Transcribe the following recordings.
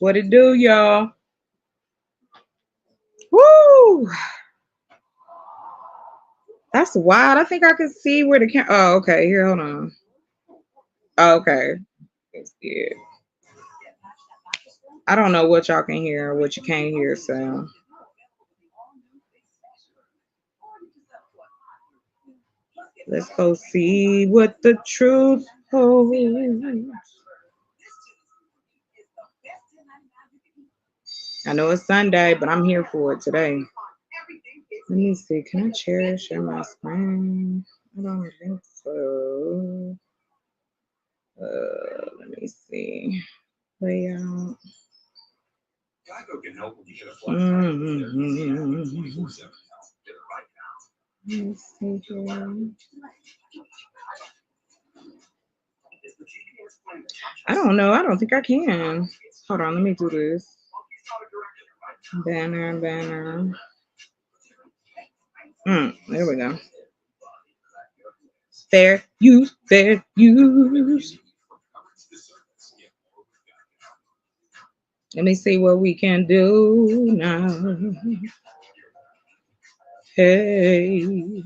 What it do, y'all? Woo! That's wild. I think I can see where the oh, okay. Here, hold on. Oh, okay. It's good. I don't know what y'all can hear or what you can't hear, so let's go see what the truth holds. I know it's Sunday, but I'm here for it today. Let me see. Can I share my screen? I don't think so. Let me see. Layout. Mm-hmm. Let me see here. I don't know. I don't think I can. Hold on. Let me do this. Banner. There we go. Fair use. Let me see what we can do now. Hey.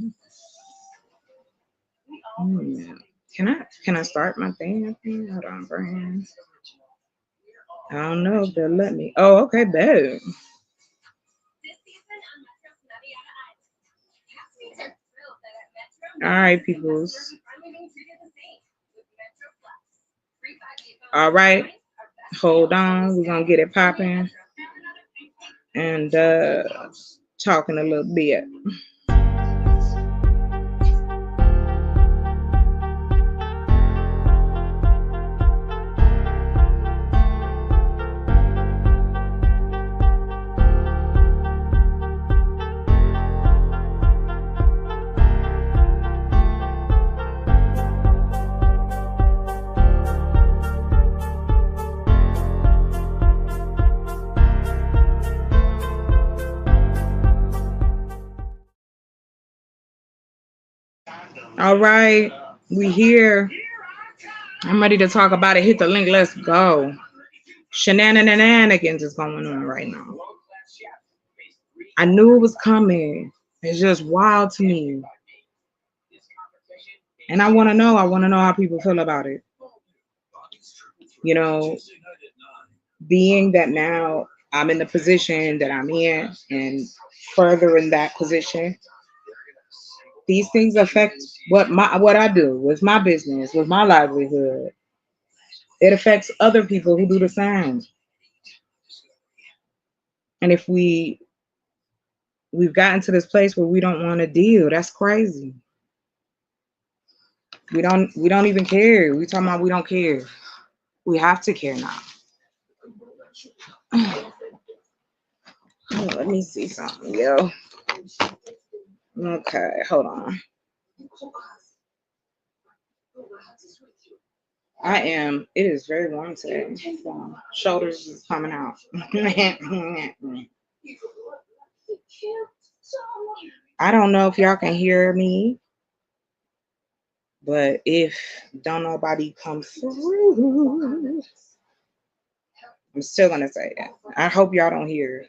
Can I start my thing? Hold on, Brian. I don't know if they'll let me. Oh, okay, bet. All right, peoples. All right. Hold on. We're gonna get it popping and talking a little bit. All right, we here. I'm ready to talk about it. Hit the link. Let's go. Shenanigans is going on right now. I knew it was coming. It's just wild to me. And I want to know. I want to know how people feel about it. You know, being that now I'm in the position that I'm in and further in that position, these things affect what I do with my business, with my livelihood. It affects other people who do the same. And if we've gotten to this place where we don't want to deal, that's crazy. We don't even care. We talking about we don't care. We have to care now. Oh, let me see something, yo. Okay, hold on. It is very warm today. So shoulders is coming out. I don't know if y'all can hear me, but if don't nobody come through, I'm still gonna say that. I hope y'all don't hear.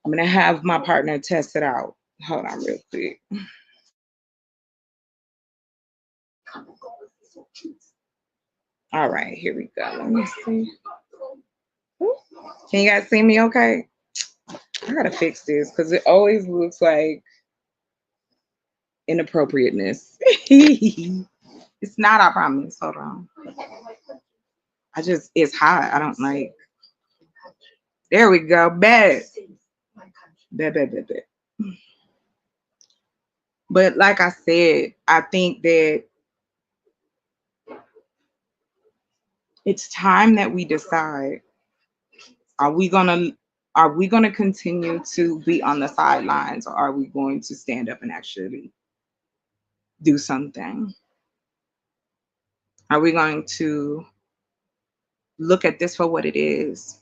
I'm gonna have my partner test it out. Hold on real quick. All right, here we go. Let me see. Can you guys see me okay? I gotta fix this because it always looks like inappropriateness. It's not, I promise. Hold on. It's hot. I don't like. There we go. Bet. Bet. But like I said, I think that it's time that we decide, are we gonna continue to be on the sidelines, or are we going to stand up and actually do something? Are we going to look at this for what it is?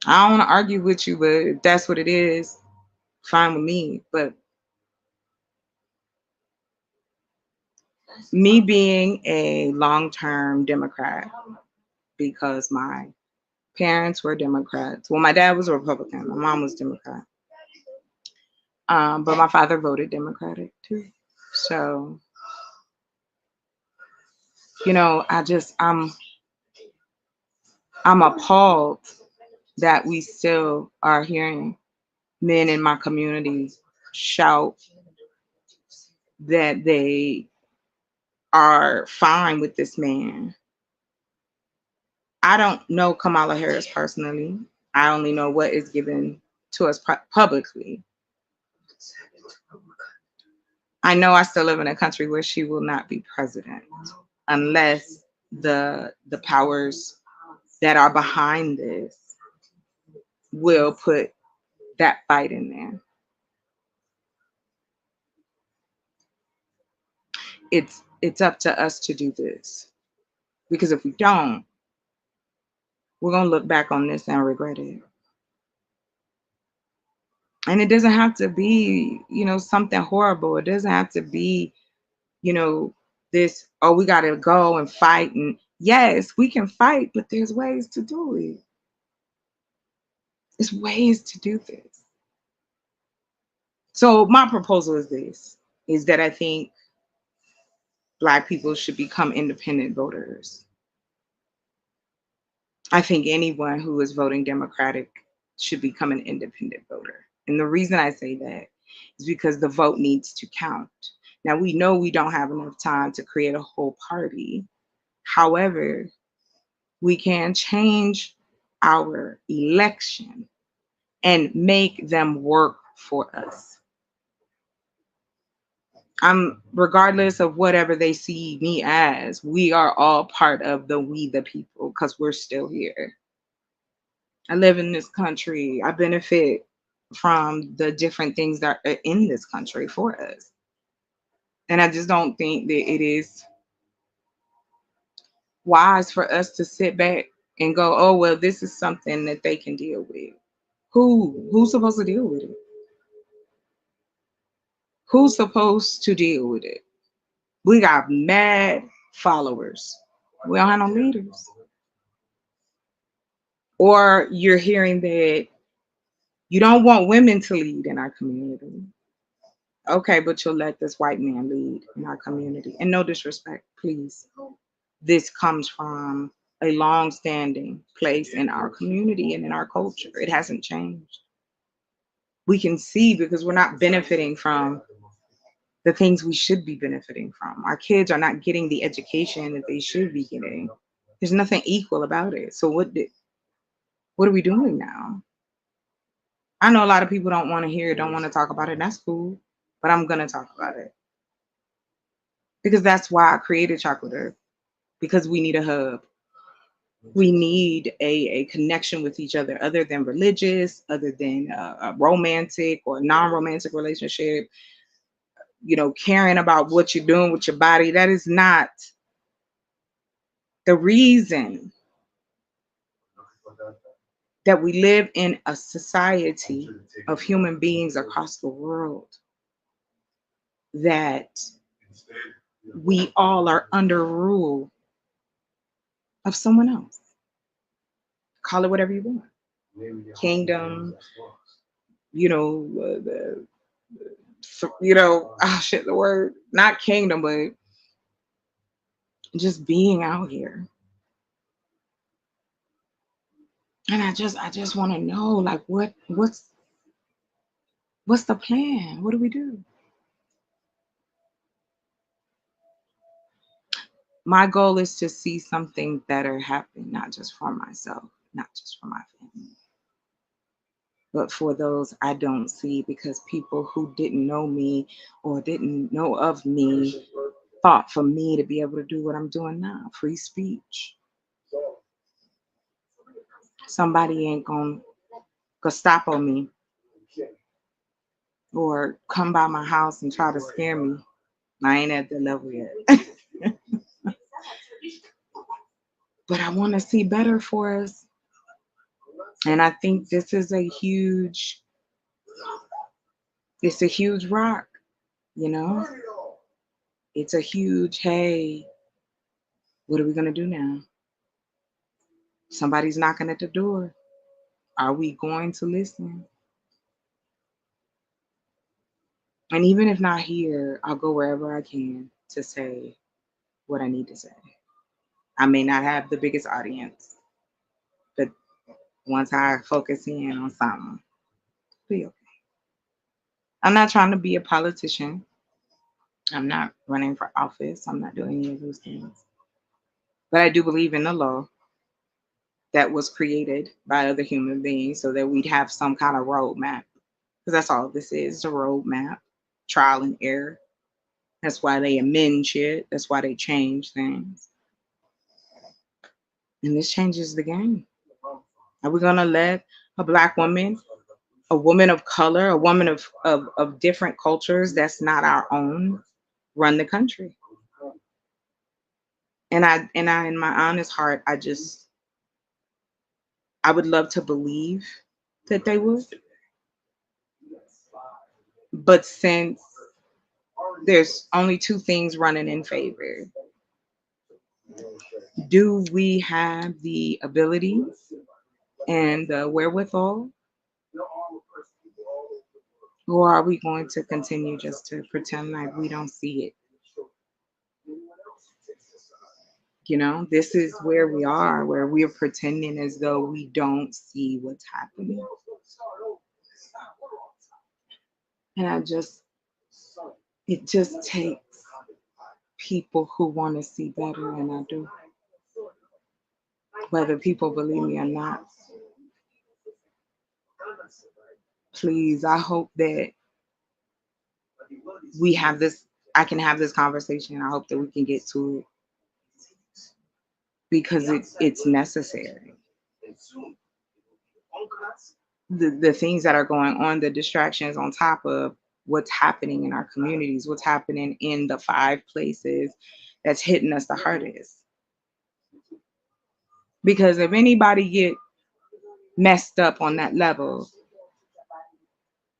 I don't want to argue with you, but if that's what it is, fine with me. But Me being a long-term Democrat because my parents were Democrats. Well, my dad was a Republican, my mom was Democrat, but my father voted Democratic too. So I'm appalled that we still are hearing men in my community shout that they are fine with this man. I don't know Kamala Harris personally. I only know what is given to us publicly. I know I still live in a country where she will not be president unless the powers that are behind this will put that fight in there. It's up to us to do this because if we don't, we're gonna look back on this and regret it. And it doesn't have to be, something horrible. It doesn't have to be, you know, this, oh, we gotta go and fight. And yes, we can fight, but there's ways to do it. There's ways to do this. So my proposal is this is that I think Black people should become independent voters. I think anyone who is voting Democratic should become an independent voter. And the reason I say that is because the vote needs to count. Now, we know we don't have enough time to create a whole party. However, we can change our election and make them work for us. Regardless of whatever they see me as, we are all part of the we the people because we're still here. I live in this country. I benefit from the different things that are in this country for us. And I just don't think that it is wise for us to sit back and go, oh, well, this is something that they can deal with. Who's supposed to deal with it? Who's supposed to deal with it? We got mad followers. We don't have no leaders. Or you're hearing that you don't want women to lead in our community. Okay, but you'll let this white man lead in our community. And no disrespect, please. This comes from a long-standing place in our community and in our culture. It hasn't changed. We can see because we're not benefiting from the things we should be benefiting from. Our kids are not getting the education that they should be getting. There's nothing equal about it. So what are we doing now? I know a lot of people don't want to hear it, don't want to talk about it. That's cool. But I'm gonna talk about it. Because that's why I created Chocolate Earth. Because we need a hub. We need a connection with each other than religious, other than a romantic or non-romantic relationship, caring about what you're doing with your body. That is not the reason that we live in a society of human beings across the world, that we all are under rule of someone else. Call it whatever you want. Kingdom, the shit, the word, not kingdom, but just being out here. And I just want to know, like, what's the plan? What do we do? My goal is to see something better happen, not just for myself, not just for my family, but for those I don't see, because people who didn't know me or didn't know of me fought for me to be able to do what I'm doing now. Free speech. Somebody ain't gonna Gestapo me or come by my house and try to scare me. I ain't at the level yet. But I want to see better for us. And I think this is it's a huge rock, you know? It's a huge, hey, what are we going to do now? Somebody's knocking at the door. Are we going to listen? And even if not here, I'll go wherever I can to say what I need to say. I may not have the biggest audience, but once I focus in on something, be okay. I'm not trying to be a politician. I'm not running for office. I'm not doing any of those things. But I do believe in the law that was created by other human beings so that we'd have some kind of roadmap. Because that's all this is a roadmap, trial and error. That's why they amend shit. That's why they change things. And this changes the game. Are we going to let a black woman, a woman of color, a woman of different cultures that's not our own run the country? In my honest heart, I would love to believe that they would. But since there's only two things running in favor, do we have the ability and the wherewithal, or are we going to continue just to pretend like we don't see it? This is where we are, where we're pretending as though we don't see what's happening. And it just takes people who want to see better, and I do. Whether people believe me or not, please, I hope that we have this, I can have this conversation. I hope that we can get to it because it's necessary. The things that are going on, the distractions on top of what's happening in our communities, what's happening in the five places that's hitting us the hardest. Because if anybody get messed up on that level,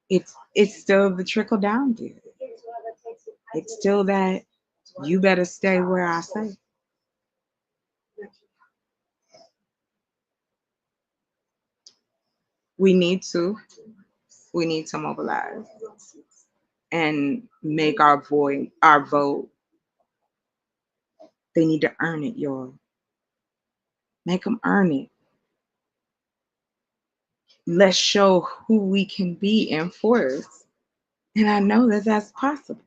it's still the trickle down theory. It's still that you better stay where I say. We need to we need to mobilize and make our vote. They need to earn it, y'all. Make them earn it. Let's show who we can be in force. And I know that that's possible.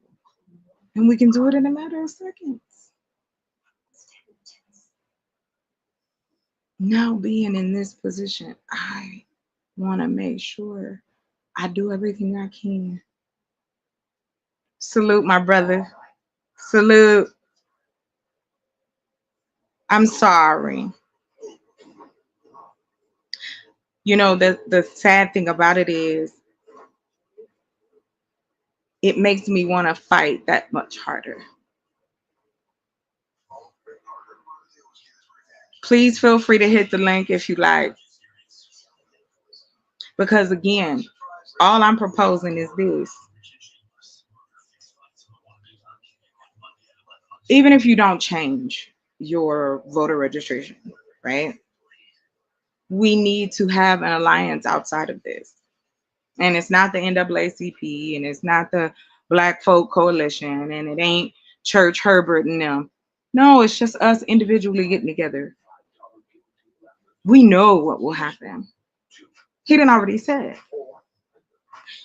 And we can do it in a matter of seconds. Now, being in this position, I want to make sure I do everything I can. Salute, my brother. Salute. I'm sorry. The sad thing about it is it makes me want to fight that much harder. Please feel free to hit the link if you like. Because again, all I'm proposing is this. Even if you don't change your voter registration, right? We need to have an alliance outside of this. And it's not the NAACP and it's not the Black Folk Coalition and it ain't Church Herbert and them. No, it's just us individually getting together. We know what will happen. He done already said.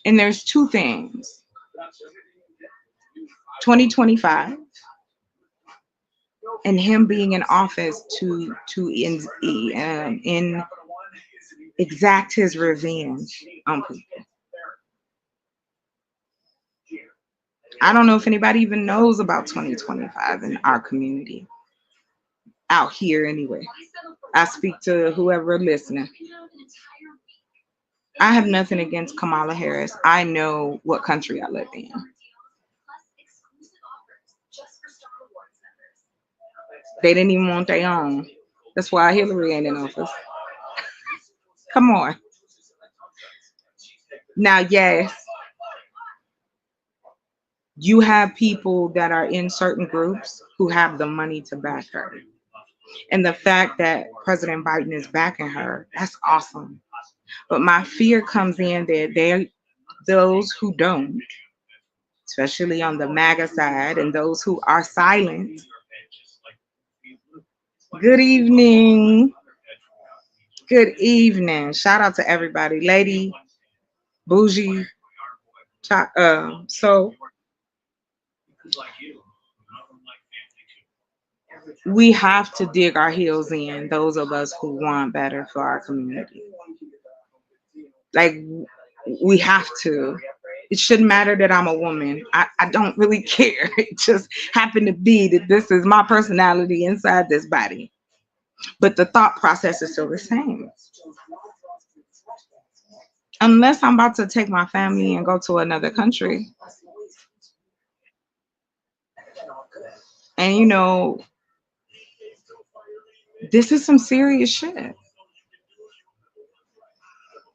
And there's two things. 2025 and him being in office to exact his revenge on people. I don't know if anybody even knows about 2025 in our community out here anyway. I speak to whoever listening. I have nothing against Kamala Harris. I know what country I live in. They didn't even want their own. That's why Hillary ain't in office. Come on. Now, yes, You have people that are in certain groups who have the money to back her. And the fact that President Biden is backing her, that's awesome. But my fear comes in that there those who don't, especially on the MAGA side, and those who are silent. Good evening. Good evening. Shout out to everybody. Lady, Bougie. So we have to dig our heels in, those of us who want better for our community. Like, we have to. It shouldn't matter that I'm a woman. I don't really care. It just happened to be that this is my personality inside this body. But the thought process is still the same. Unless I'm about to take my family and go to another country. And this is some serious shit.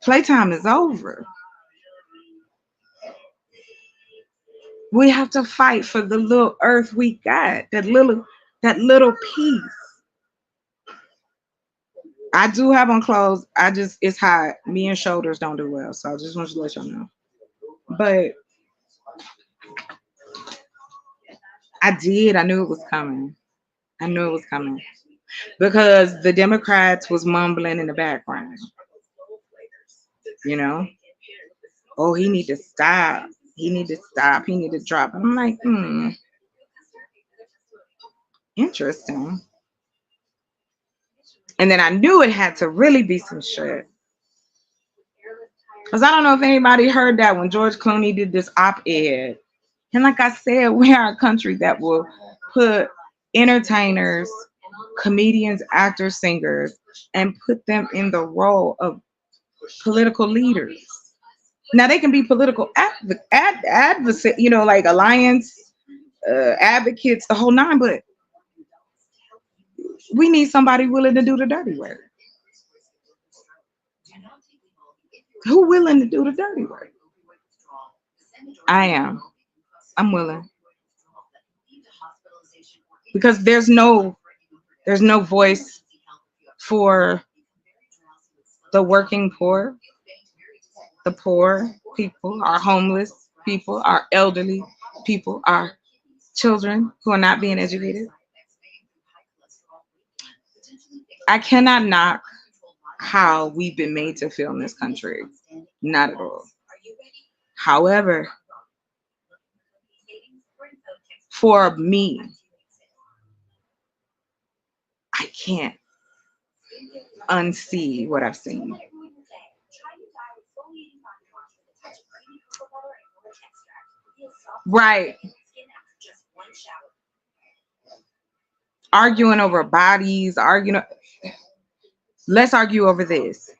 Playtime is over. We have to fight for the little earth we got, that little piece. I do have on clothes. It's hot. Me and shoulders don't do well. So I just want to let y'all know. But I knew it was coming. I knew it was coming. Because the Democrats was mumbling in the background, you know? Oh, he need to stop. He need to stop. He need to drop. I'm like, interesting. And then I knew it had to really be some shit. Because I don't know if anybody heard that when George Clooney did this op-ed. And like I said, we are a country that will put entertainers, comedians, actors, singers, and put them in the role of political leaders. Now they can be political advocates, like alliance advocates, the whole nine. But we need somebody willing to do the dirty work. Who willing to do the dirty work? I am. I'm willing because there's no voice for the working poor, the poor people, our homeless people, our elderly people, our children who are not being educated. I cannot knock how we've been made to feel in this country. Not at all. However, for me, I can't unsee what I've seen. Right. Arguing over bodies, let's argue over this.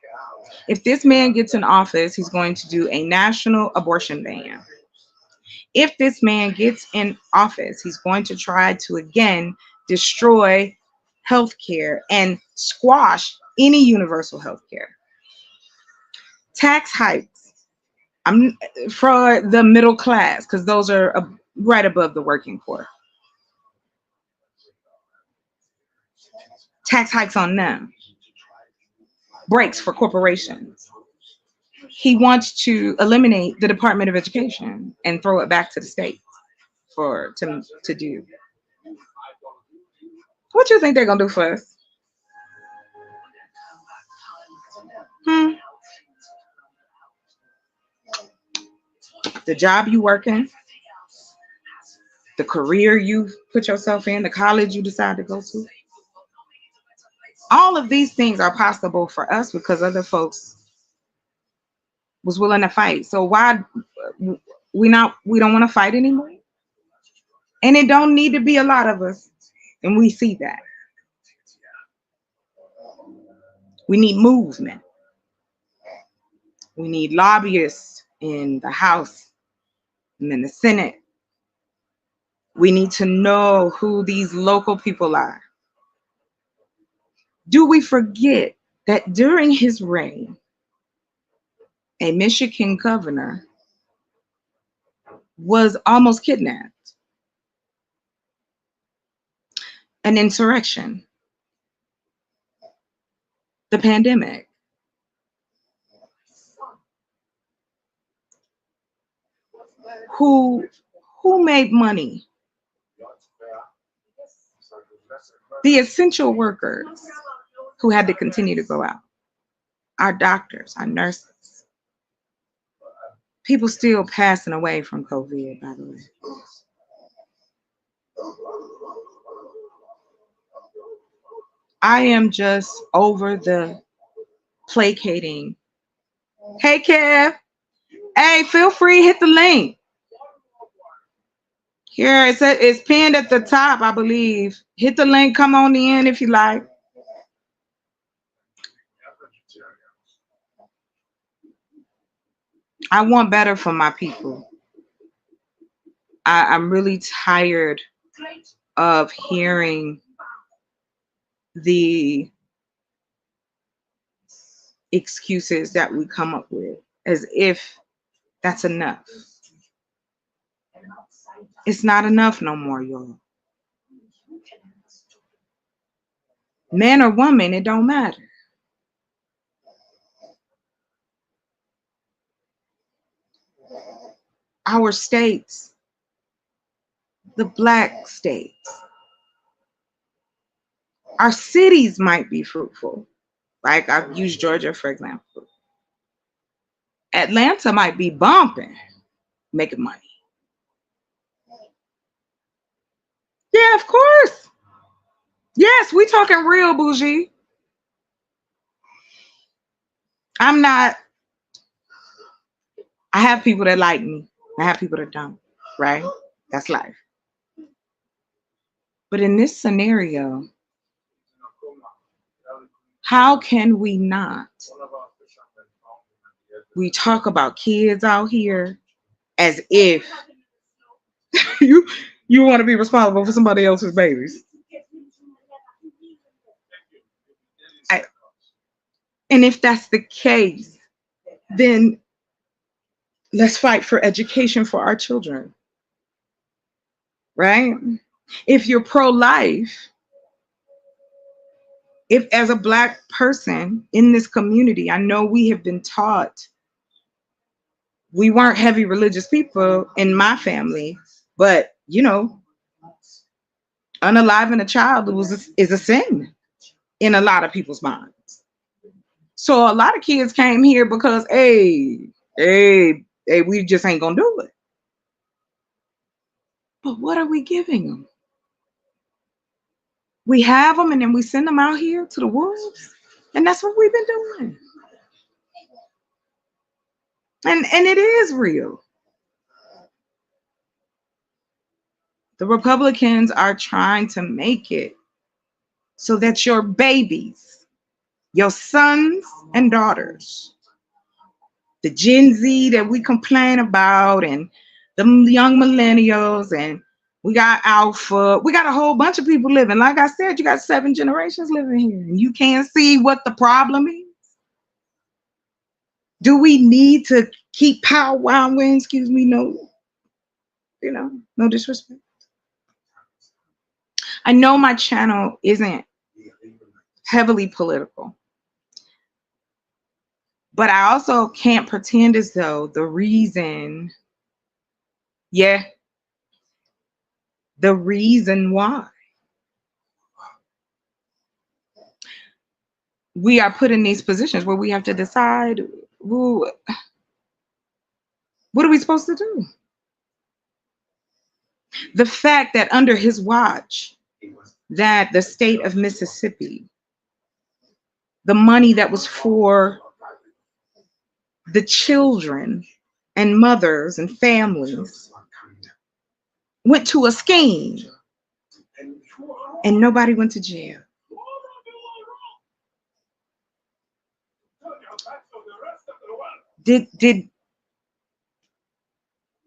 If this man gets in office, he's going to do a national abortion ban. If this man gets in office, he's going to try to again destroy healthcare and squash any universal healthcare. Tax hikes. I'm for the middle class because those are right above the working poor. Tax hikes on them. Breaks for corporations. He wants to eliminate the Department of Education and throw it back to the state to do. What you think they're gonna do for us? Hmm? The job you work in, the career you put yourself in, the college you decide to go to. All of these things are possible for us because other folks was willing to fight. So why we don't want to fight anymore? And it don't need to be a lot of us. And we see that. We need movement. We need lobbyists in the House and in the Senate. We need to know who these local people are. Do we forget that during his reign, a Michigan governor was almost kidnapped. An insurrection, the pandemic. Who who made money? The essential workers who had to continue to go out. Our doctors, our nurses. People still passing away from COVID, by the way. I am just over the placating. Hey, Kev. Hey, feel free, hit the link. Here, it's pinned at the top, I believe. Hit the link, come on in if you like. I want better for my people. I'm really tired of hearing the excuses that we come up with as if that's enough. It's not enough no more, y'all. Man or woman, it don't matter. Our states, the black states, our cities might be fruitful. Like I've used Georgia for example. Atlanta might be bumping, making money. Yeah, of course. Yes, we talking real bougie. I'm not. I have people that like me. I have people that don't. Right? That's life. But in this scenario, how can we not? We talk about kids out here as if you you want to be responsible for somebody else's babies. I, and if that's the case, then let's fight for education for our children, right? If you're pro-life, if as a black person in this community, I know we have been taught we weren't heavy religious people in my family, but unaliving a child is a sin in a lot of people's minds. So a lot of kids came here because, hey, we just ain't gonna do it. But what are we giving them? We have them and then we send them out here to the wolves, and that's what we've been doing. And it is real. The Republicans are trying to make it so that your babies, your sons and daughters, the Gen Z that we complain about, and the young millennials, and we got Alpha, we got a whole bunch of people living. Like I said, you got 7 generations living here, and you can't see what the problem is. Do we need to keep powwowing? Excuse me, no disrespect. I know my channel isn't heavily political, but I also can't pretend as though yeah, the reason why we are put in these positions where we have to decide, well, what are we supposed to do? The fact that under his watch, that the state of Mississippi, the money that was for the children and mothers and families went to a scheme and nobody went to jail. Did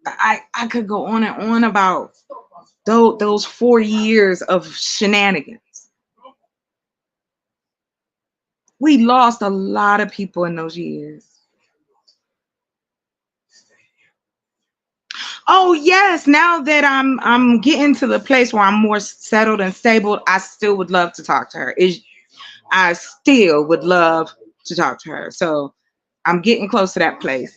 I could go on and on about those 4 years of shenanigans. We lost a lot of people in those years. Oh yes, now that I'm getting to the place where I'm more settled and stable, I still would love to talk to her. I still would love to talk to her. So I'm getting close to that place.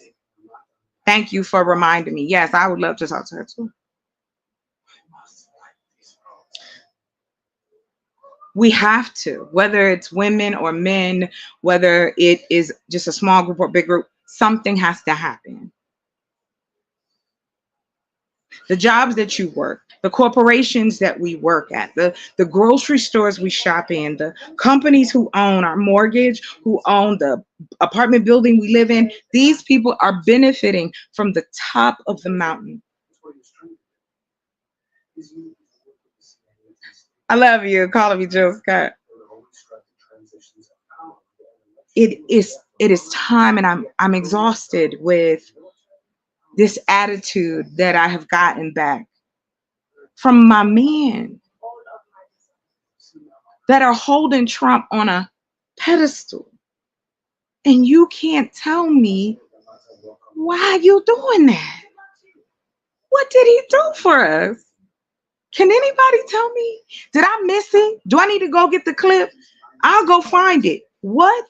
Thank you for reminding me. Yes, I would love to talk to her too. We have to, whether it's women or men, whether it is just a small group or big group, something has to happen. The jobs that you work, the corporations that we work at, the grocery stores we shop in, the companies who own our mortgage, who own the apartment building we live in, these people are benefiting from the top of the mountain. I love you calling me Jill Scott. It is time, and I'm exhausted with this attitude that I have gotten back from my men that are holding Trump on a pedestal. And you can't tell me why you doing that. What did he do for us? Can anybody tell me? Did I miss it? Do I need to go get the clip? I'll go find it. What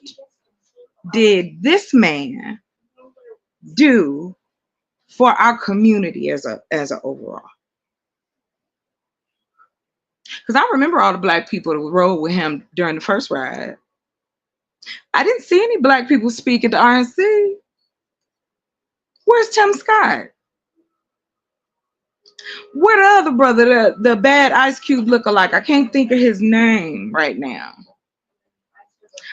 did this man do for our community as a overall? Because I remember all the black people that rode with him during the first ride. I didn't see any black people speak at the RNC. Where's Tim Scott? Where the other brother, the bad Ice Cube lookalike? I can't think of his name right now.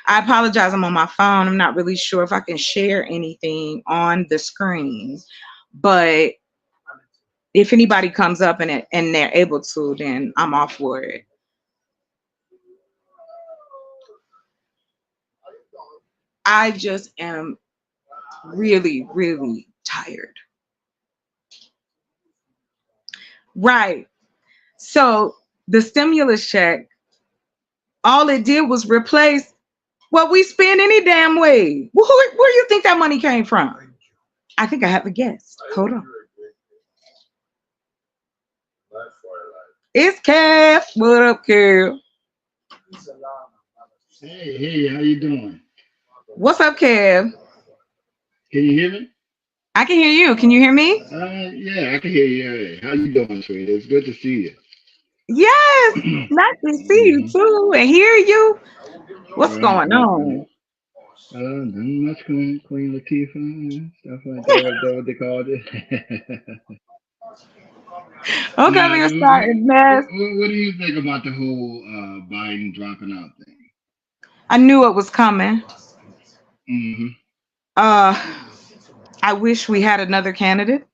I apologize. I'm on my phone. I'm not really sure if I can share anything on the screen. But if anybody comes up and they're able to, then I'm all for it. I just am really, really tired. Right. So the stimulus check, all it did was replace what we spend any damn way. Where do you think that money came from? I think I have a guess. Hold on. It's Kev. What up, Kev? Hey, how you doing? What's up, Kev? Can you hear me? I can hear you. Can you hear me? Yeah, I can hear you. Hey, how you doing, sweetie? It's good to see Yes. you. Nice to see you too and hear you. What's going Right. on? Nothing much, Queen Latifah, stuff like that. That what they called it. Okay, Now, we're starting mess. what do you think about the whole Biden dropping out thing? I knew it was coming. Hmm. Uh, I wish we had another candidate.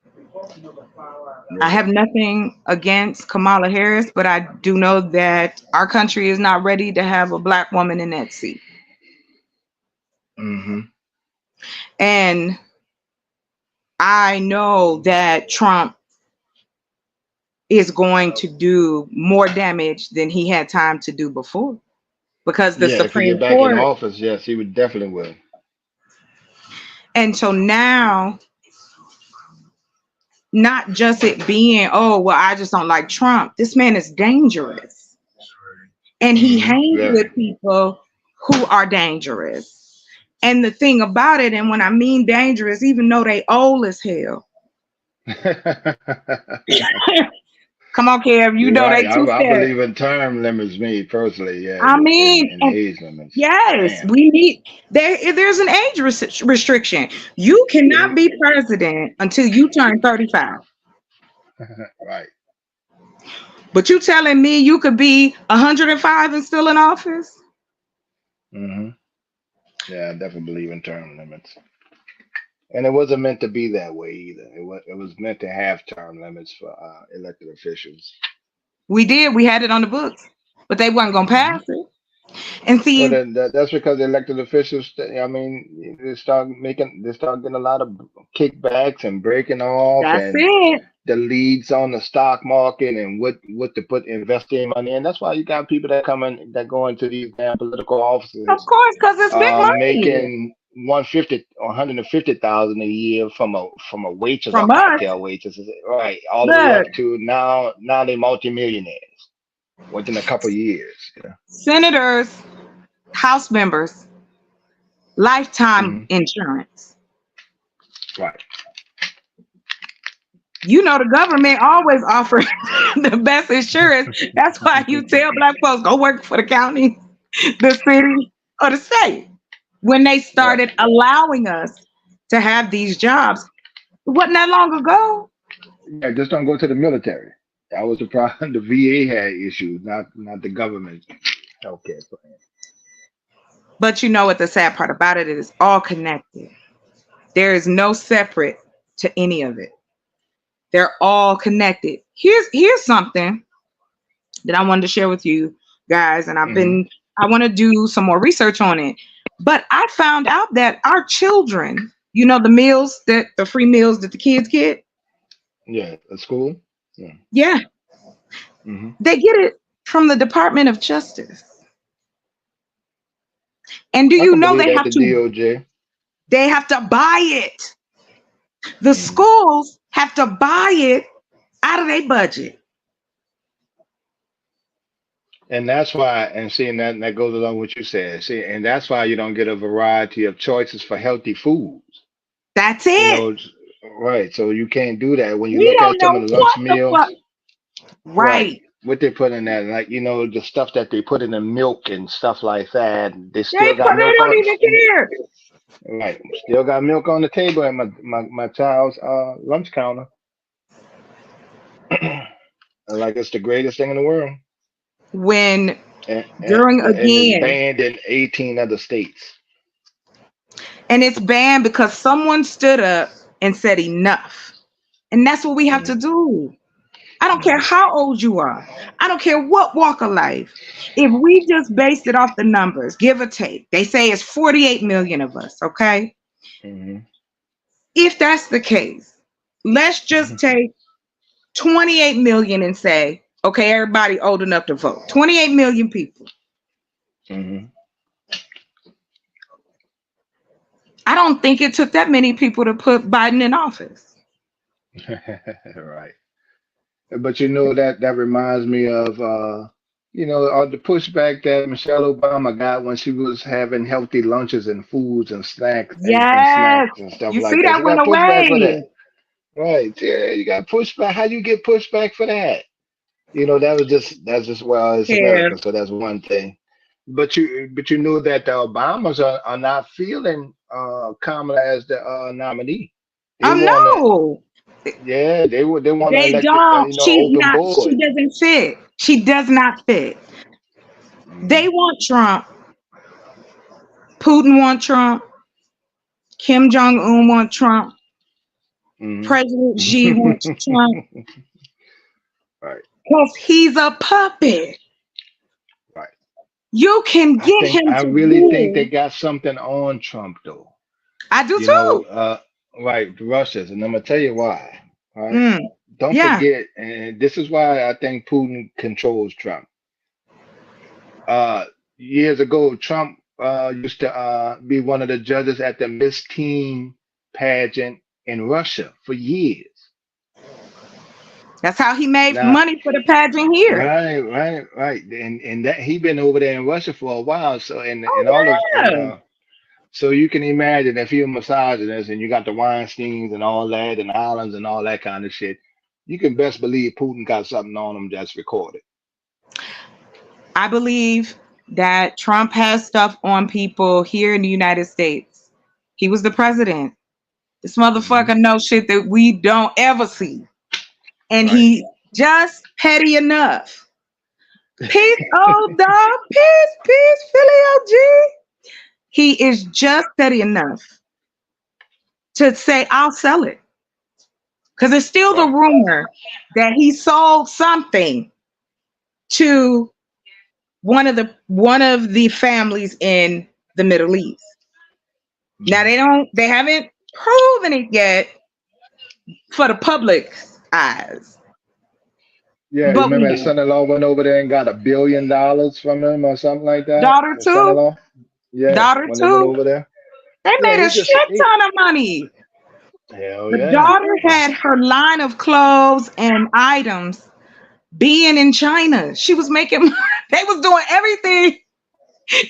I Right. have nothing against Kamala Harris, but I do know that our country is not ready to have a black woman in that seat. Hmm. And I know that Trump is going to do more damage than he had time to do before because the Yeah, if he Supreme get back in Court. office, yes, he would definitely will. And so now, not just it being, oh, well, I just don't like Trump. This man is dangerous. And he Hmm. hangs Very. with people who are dangerous. And the thing about it, and when I mean dangerous, even though they old as hell. Come on, Kev, you You're know right. they two I step. believe in term limits, me personally. Yeah, I mean, in and age limits. yes, Damn. we need there's an age restriction. You cannot See? be president until you turn 35. Right. But you telling me you could be 105 and still in office? Hmm. Yeah, I definitely believe in term limits. And it wasn't meant to be that way either. It was meant to have term limits for elected officials. We did. We had it on the books, but they wasn't gonna Hmm. pass it. And Well, see, then that's because the elected officials. I mean, they start getting a lot of kickbacks and breaking off, that's and it. the leads on the stock market and what to put invest their money in. That's why you got people that go into these damn political Of offices course, because it's big money. making 150 or 150,000 a year from a waitress or From us, cocktail waitress, right, all the way look, up to now they multimillionaires within a couple of years. Yeah. senators, House members, lifetime Hmm. insurance. Right. You know the government always offers the best insurance. That's why you tell black folks go work for the county, the city, or the state. When they Right. started allowing us to have these jobs, it wasn't that long ago. Yeah. Just don't go to the military. That was the problem. The VA had issues, not the government healthcare plan. But you know what the sad part about it is all connected. There is no separate to any of it. They're all connected. Here's something that I wanted to share with you guys, and Hmm. I want to do some more research on it. But I found out that our children, you know, the free meals that the kids get, Yeah. At school. Yeah. yeah, Hmm. they get it from the Department of Justice. And do I you can know believe that the DOJ. they have to buy it. The Hmm. schools have to buy it out of their budget. And that's why, and seeing that goes along with what you said. See, and that's why you don't get a variety of choices for healthy foods. That's You it. know, right? So you can't do that when you We look don't at some of know the lunch what the fuck. meals. Right. Right. What they put in that, like the stuff that they put in the milk and stuff like that. They still got They milk don't on. even care. Right. Still got milk on the table at my child's lunch counter. Like it's the greatest thing in the world. When during And it's again, banned in 18 other states. and it's banned because someone stood up and said enough. And that's what we have to Mm, do. I don't care mm, how old you are. I don't care what walk of life. If we just based it off the numbers, give or take, they say it's 48 million of us, okay? mhm. If that's the case, let's just take 28 million and say, okay, everybody old enough to vote. 28 million people. Mhm. I don't think it took that many people to put Biden in office. Right. But that reminds me of the pushback that Michelle Obama got when she was having healthy lunches and foods and Yes. snacks and stuff You like see, that. that She went got pushback for that. away. Right. Yeah, you got pushback. How you get pushback for that? That's just well, it's Yeah. America, so that's one thing. But you know that the Obamas are not feeling Kamala as the nominee. They want to No. Yeah, they want to They elect don't. open She board. doesn't fit. She does not fit. They Hmm. want Trump. Putin want Trump. Kim Jong Un want Trump. Hmm. President Xi wants Trump Right, because he's a puppet. right. You can get him I to really think they do. got something on Trump though. I do You know, too. uh, right, the Russians, and I'm gonna tell you why. All right, Mm, don't yeah. forget, and this is why I think Putin controls Trump. Years ago, Trump used to be one of the judges at the Miss Teen pageant in Russia for years. That's how he made Now, money for the pageant here. right, and that he been over there in Russia for a while. So Oh and all of and yeah. so you can imagine if you're a misogynist and you got the Weinsteins and all that and islands and all that kind of shit, you can best believe Putin got something on him that's recorded. I believe that Trump has stuff on people here in the United States. He was the president. This Hmm. motherfucker knows shit that we don't ever see. And Right. he just petty enough. Peace, old dog. Peace, peace, Philly OG. He is just petty enough to say, I'll sell it. Because there's still the Right. rumor that he sold something to one of the families in the Middle East. Now Hmm. they haven't proven it yet for the public's eyes, Yeah, you but we remember his know. son-in-law went over there and got $1 billion from him or something like that? Daughter His too, son-in-law? Yeah, daughter when they went too. over there. They Yeah, made a he just shit he, ton of money. hell The yeah. daughter had her line of clothes and items being in China. She was making they was doing everything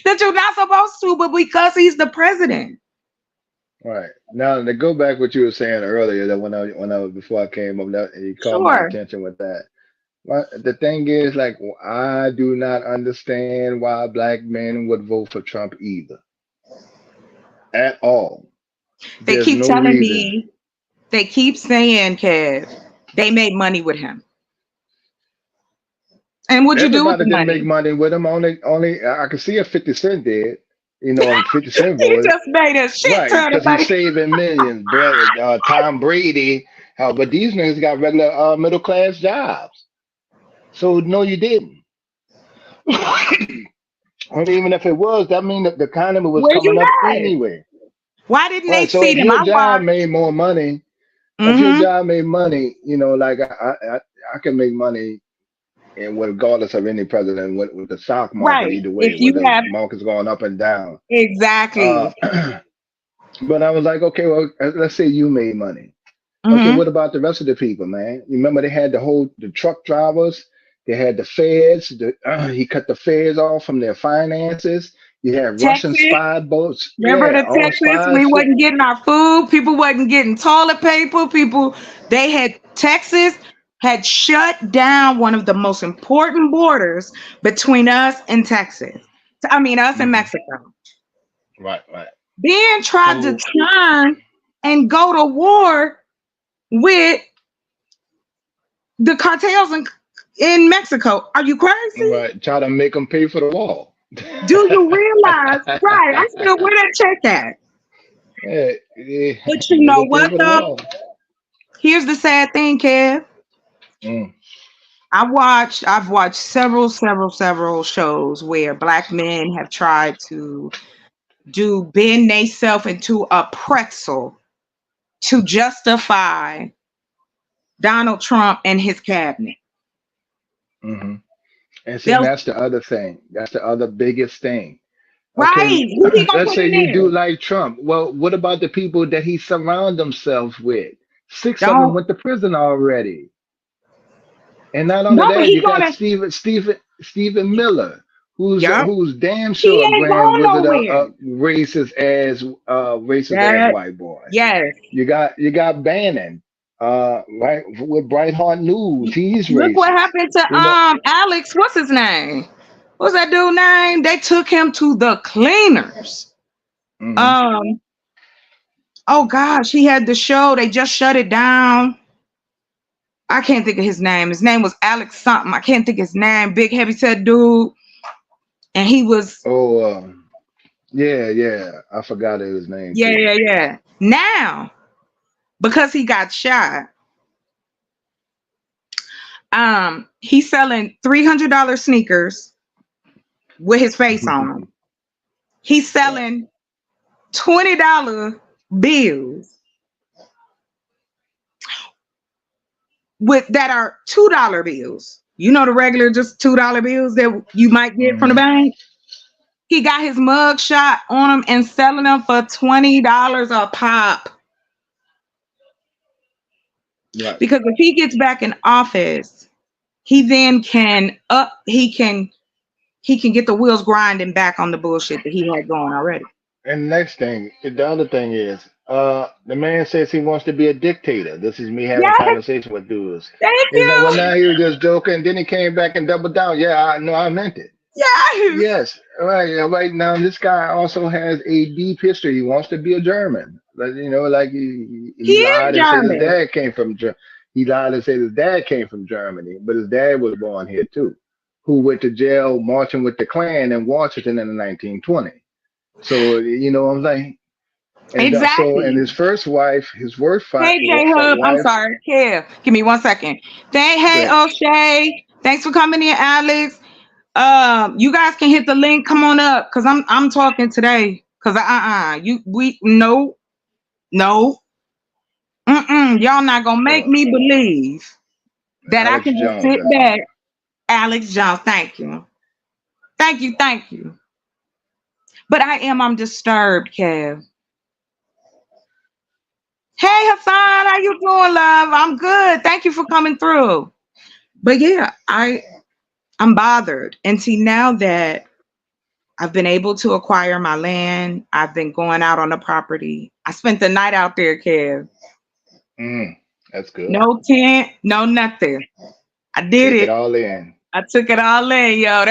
that you're not supposed to, but because he's the president. Right. Now to go back what you were saying earlier that when I was before I came up that you caught my Sure. attention with that. Well, the thing is, like, I do not understand why black men would vote for Trump either, at all. They There's keep no telling reason. me, they keep saying, Kev, they made money with him. And what'd you do with Everybody the didn't make money? money with him. Only I can see if 50 Cent did, and 50 Cent He voted. just made a shit Right, ton of because he's money. saving millions. Tom Brady, but these niggas got regular middle class jobs. So no, you didn't. And even if it was, that mean that the economy was Where coming you up at? anyway. Why didn't they Right. So see if them? your I job watched. made more money, if your Mm-hmm. job made money, like I can make money and regardless of any president with the stock market Right. either If way, you with the have market's going up and down. Uh, exactly. but I was like, okay, well, let's say you made money. Okay, Mm-hmm. what about the rest of the people, man? You remember they had the truck drivers, they had the feds. He cut the feds off from their finances. You had Russian Texas. spy boats. Remember Yeah, the all Texas? We spies. wasn't getting our food. People wasn't getting toilet paper. People, they had Texas had shut down one of the most important borders between us and Texas. I mean, us and Mhm. Mexico. Right, right. Then tried to So, turn and go to war with the cartels in Mexico. Are you crazy? right, try to make them pay for the wall. Do you realize? Right. I'm still where that check at. Yeah, yeah, But you make know them pay what for the though? wall. Here's the sad thing, Kev. Mm, I've watched several shows where black men have tried to do bend themselves into a pretzel to justify Donald Trump and his cabinet. hmm And see, and They'll that's the other thing. That's the other biggest thing. Okay, right. Who he gonna let's put say in you there? do like Trump. Well, what about the people that he surround himself with? Six of them Don't went to prison already. And not only no, but that, he you got gonna Stephen Miller, yup. who's damn He sure ain't Grand going Wizard nowhere. of racist ass That white boy. yes. You got Bannon, right with Brightheart News. He's Look what racist. happened to You know. Alex. What's his name? What's that dude name? They took him to the cleaners. Hmm. Um, oh gosh, he had the show. They just shut it down. I can't think of his name. His name was Alex something. I can't think of his name. Big heavy set dude. And he was, Oh, yeah, yeah. I forgot his name yeah, too. yeah, yeah. Now, because he got shot, he's selling $300 sneakers with his face on them. He's Right. selling $20 bills with that are $2 bills. You know the regular just $2 bills that you might get from the Hmm. bank. He got his mug shot on them and selling them for $20 a pop. Right. Because if he gets back in office, he then can get the wheels grinding back on the bullshit that he had going already. And next thing, the other thing is, the man says he wants to be a dictator. This is me having Yes, conversation with dudes. thank He's like, well, you. now he was just joking. Then he came back and doubled down. Yeah, I know, I meant it. Yes. Yes, right. Yeah, right now, this guy also has a deep history. He wants to be a German. But, like He he is lied and said his German. dad came from He lied and said his dad came from Germany, but his dad was born here too, who went to jail marching with the Klan in Washington in the 1920s. So I'm saying, and Exactly. Hey J Hub, I'm wife, sorry. Kev, give me 1 second. Hey great. O'Shea. Thanks for coming in, Alex. You guys can hit the link. Come on up, cause I'm talking today. Cause you we no y'all not gonna make Uh, me believe that I Alex can just Jones, sit that's back. Alex Jones, thank you. But I'm disturbed, Kev. Hey Hassan, how you doing, love? I'm good. Thank you for coming through. But yeah, I'm bothered. And see, now that I've been able to acquire my land, I've been going out on the property. I spent the night out there, Kev. Mm, that's good. No tent, no nothing. I did Take it it. all in. I took it all in, yo.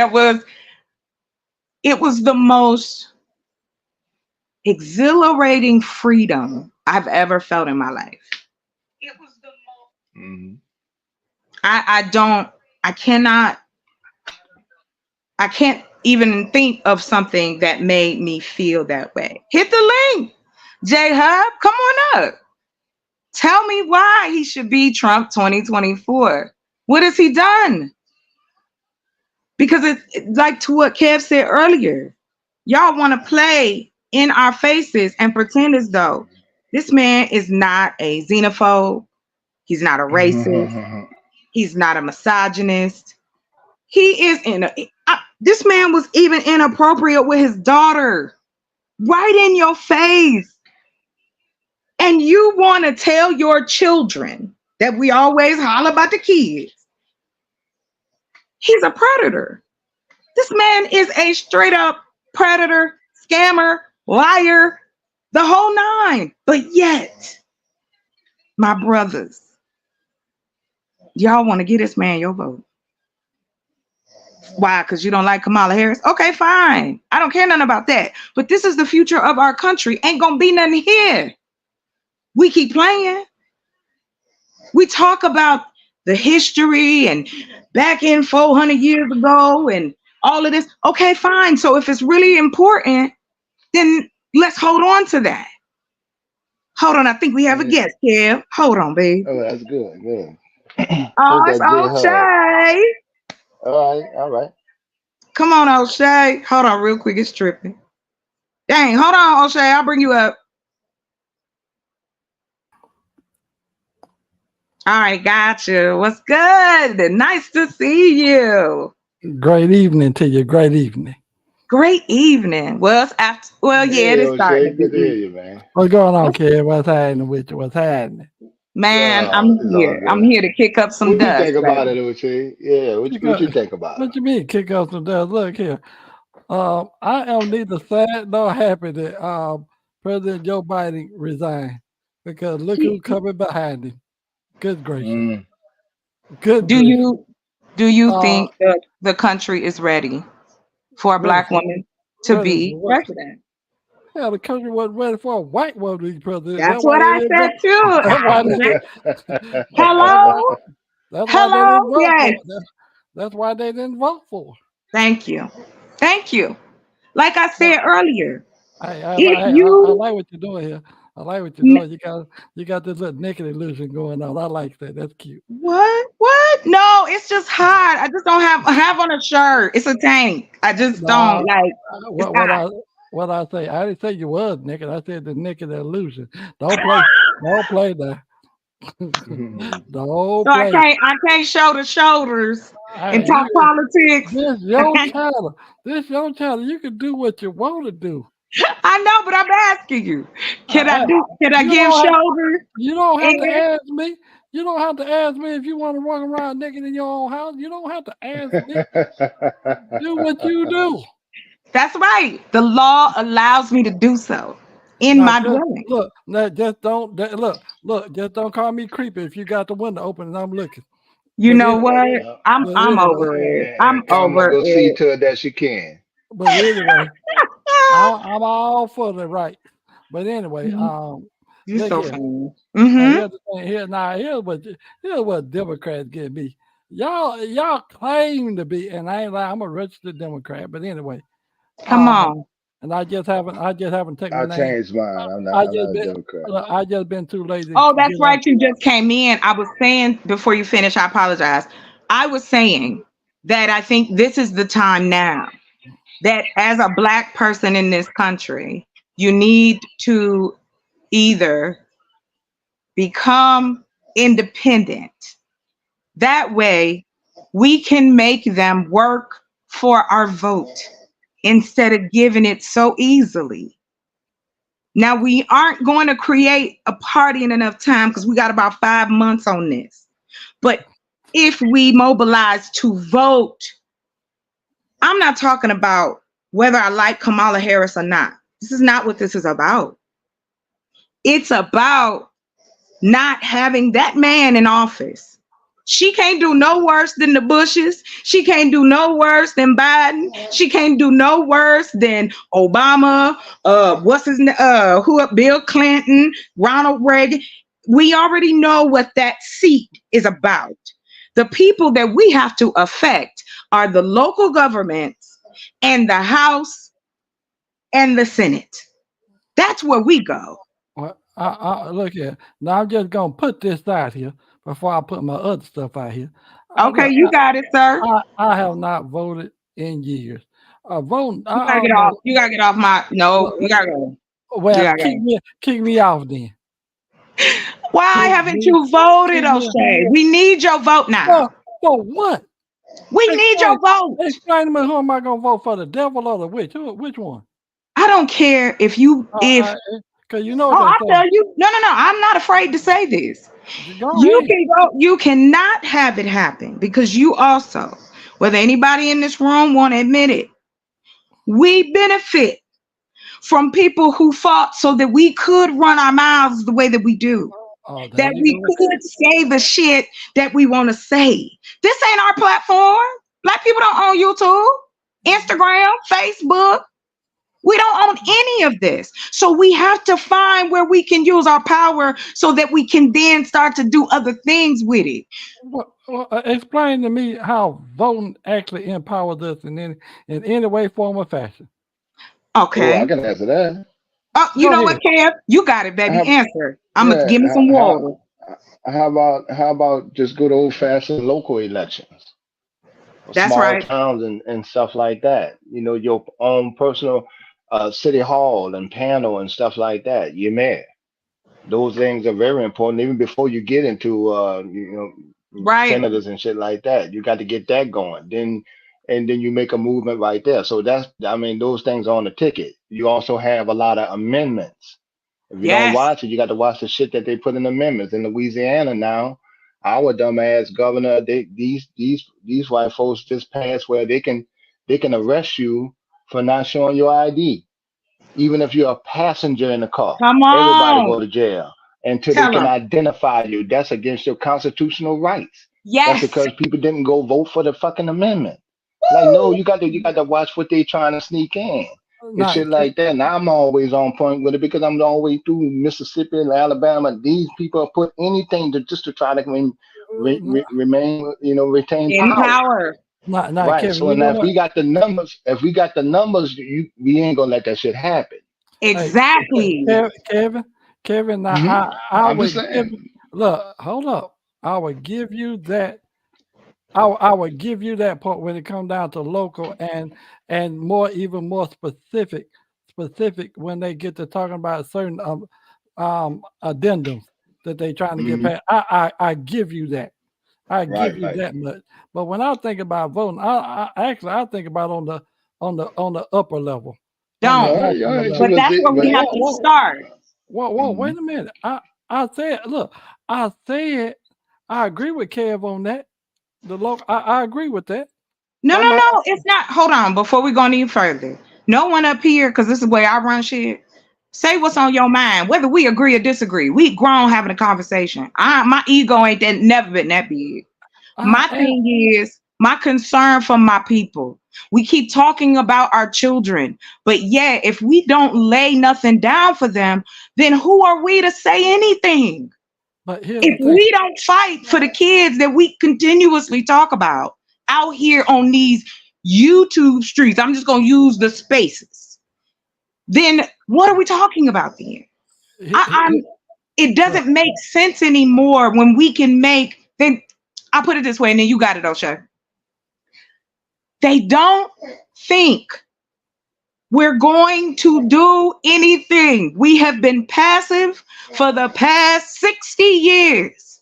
It was the most exhilarating freedom I've ever felt in my life. It was the most. Hmm. I don't, I cannot, I can't even think of something that made me feel that way. Hit the link, J Hub. Come on up. Tell me why he should be Trump 2024. What has he done? Because it's like to what Kev said earlier. Y'all want to play in our faces and pretend as though this man is not a xenophobe. He's not a racist. He's not a misogynist. He is this man was even inappropriate with his daughter right in your face. And you want to tell your children that we always holler about the kids. He's a predator. This man is a straight up predator, scammer, liar, the whole nine. But yet, my brothers, y'all want to get this man your vote. Why? Because you don't like Kamala Harris? Okay, fine. I don't care nothing about that. But this is the future of our country. Ain't gonna be nothing here. We keep playing. We talk about the history and back in 400 years ago and all of this. Okay, fine. So if it's really important, then let's hold on to that. Hold on. I think we have a Yeah. guest, Kev. Hold on, babe. Oh, that's good. Good. Oh, Who's it's that J Hub? O'Shea. All right. All right. Come on, O'Shea. Hold on, real quick. It's tripping. Dang, hold on, O'Shea. I'll bring you up. All right, gotcha. What's good? Nice to see you. Great evening to you. Great evening. Great evening. Well, it's after. Well, yeah, it Hey, is starting O'Shea. to be Good to hear evening. you, man. What's going on, kid? What's happening with you? What's happening? Man, Oh, I'm it's all here. I'm good. here to kick up some What you dust, think about baby. it, O'Shea? Yeah. What Kick What up, you think about what you mean kick up some dust? Look here. I am neither sad nor happy that President Joe Biden resigned because look who's coming behind him. Good it? gracious. Mm. Good Do gracious. you do you Uh think that the country is ready for a ready black for woman to ready be for what? president? Hell, the country wasn't ready for a white woman to be president. That's what I said too. That's why they that's why Hello, that's why they hello. didn't vote Yes, for it. That's why they didn't vote for it. thank you, thank you. Like I Well, said earlier, if I you like what you're doing here. I like what you're doing. You got this little naked illusion going on. I like that. That's cute. what? No, it's just hot. I just don't have on a shirt. It's a tank. I just don't No, like. It's what what hot. I what I say? I didn't say you was naked. I said the naked illusion. Don't play. Don't play that. So Don't I play. can't I can't show the shoulders and I, talk you politics. this I your can't. channel. This your channel. You can do what you want to do. I know, but I'm asking you. Can I I, do? Can I you give don't have. shoulders? You don't have to And ask me. You don't have to ask me if you want to walk around naked in your own house. You don't have to ask me. Do what you do. that's right. The law allows me to do so in Now my just dwelling. look. Now just don't look. Just don't call me creepy if you got the window open and I'm looking. You But know anyway, what? Yeah. but I'm anyway, over it. I'm And Carmen over go see it. to it that she can. but anyway, I'm all for the right. But anyway, You're look so here. funny. Now Mm-hmm. here's the thing. Here's what Democrats get me. Y'all claim to be, and I ain't lying. I'm a registered Democrat. But anyway, Come um, on. and I just haven't taken I my name. changed mine. I'm not. I I'm just not a been Democrat. I just been too lazy Oh, to that's get out. right. You just came in. I was saying before you finish, I apologize. I was saying that I think this is the time now that as a black person in this country, you need to either become independent. That way, we can make them work for our vote instead of giving it so easily. Now, we aren't going to create a party in enough time because we got about 5 months on this. But if we mobilize to vote, I'm not talking about whether I like Kamala Harris or not. This is not what this is about. It's about not having that man in office. She can't do no worse than the Bushes. She can't do no worse than Biden. She can't do no worse than Obama. What's his name? Bill Clinton, Ronald Reagan. We already know what that seat is about. The people that we have to affect are the local governments and the House and the Senate. That's where we go. Well, look here. Now I'm just gonna put this out here before I put my other stuff out here. Okay, Look, you got it, sir. I have not voted in years. Voting, You gotta I get off. almost You gotta get off my. No, look, you gotta go. You well gotta go. kick me off then. Why Kick haven't me, you voted, kick me. O'Shea? We need your vote now. For, for what? We need Explain, your vote. explain to me who am I gonna vote for? The devil or the witch? Which one? I don't care if you if Cause you know oh what they I say. tell you, no, I'm not afraid to say this. Go You ahead. can go, you cannot have it happen because you also, whether anybody in this room want to admit it, we benefit from people who fought so that we could run our mouths the way that we do. Oh, there That you we go. could say the shit that we want to say. This ain't our platform. Black people don't own YouTube, Instagram, Facebook. We don't own any of this. So we have to find where we can use our power so that we can then start to do other things with it. Explain to me how voting actually empowers us in any way, form, or fashion. Oh, I Okay. can answer that. Oh, you Go know ahead. what, Kev? You got it, baby. How, Answer. I'm gonna yeah, give me some water. how about just good old fashioned local elections for That's small right. towns and stuff like that. You know, your own personal city hall and panel and stuff like that. Your mayor. Those things are very important even before you get into Right. senators and shit like that. You got to get that going. Then you make a movement right there. So that's, I mean, those things are on the ticket. You also have a lot of amendments. If you don't Yes. watch it, you got to watch the shit that they put in amendments. In Louisiana now, our dumbass governor, these white folks just passed where they can arrest you for not showing your ID, even if you're a passenger in the car. Come Everybody on. go to jail until they Tell can them. identify you. That's against your constitutional rights. That's Yes. because people didn't go vote for the fucking amendment. Like, no, Woo. you got to watch what they trying to sneak in and Not shit like that. And I'm always on point with it because I'm all the way through Mississippi and Alabama. These people put anything to just to try to remain, retain In power. power. not Right. Kevin. So You now know if what? we got the numbers, we ain't gonna let that shit happen. Hey, Exactly. Kevin. Now Hmm. I I'm just would give. saying. Look, hold up. I would give you that. I would give you that part when it comes down to local and more even more specific when they get to talking about certain addendums that they trying to get Hmm. passed. I give you that. I give Right, you right. that much. But when I think about voting, I think about on the upper level, on the Don't. All national right. So But level. was that's it? where we have to start. Whoa, Mhm. wait a minute. I said, look, I said I agree with Kev on that. The local, I agree with that. No, I'm no, not. no. It's not. Hold on. Before we go any further, no one up here, because this is where I run shit. Say what's on your mind, whether we agree or disagree. We grown having a conversation. My ego ain't that never been that big. I My am, thing is my concern for my people. We keep talking about our children, but yeah, if we don't lay nothing down for them, then who are we to say anything? but here's If the thing. we don't fight for the kids that we continuously talk about out here on these YouTube streets, I'm just going to use the spaces, then what are we talking about then? he- I, he- I'm. he- It look, doesn't make sense anymore when we can make. Then I'll put it this way, and then you got it, O'Shea. They don't think we're going to do anything. We have been passive for the past 60 years.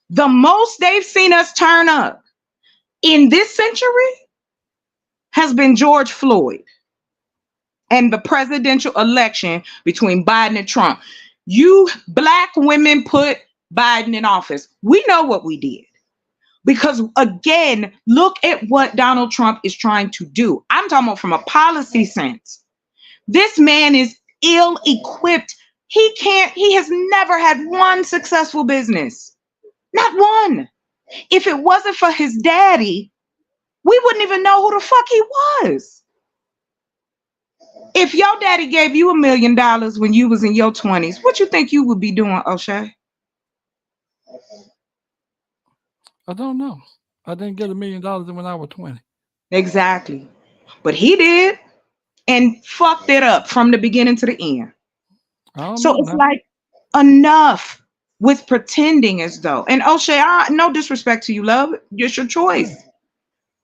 The most they've seen us turn up in this century has been George Floyd. and the presidential election between Biden and Trump. You black women put Biden in office. We know what we did. Because again, look at what Donald Trump is trying to do. I'm talking about from a policy sense. This man is ill equipped. He has never had one successful business. Not one. If it wasn't for his daddy, we wouldn't even know who the fuck he was. If your daddy gave you $1 million when you was in your 20s, what you think you would be doing, O'Shea? I don't know. I didn't get $1 million when I was 20. Exactly. But he did and fucked it up from the beginning to the end. I don't So know it's now. like enough with pretending as though. And O'Shea, no disrespect to you, love. It's your choice.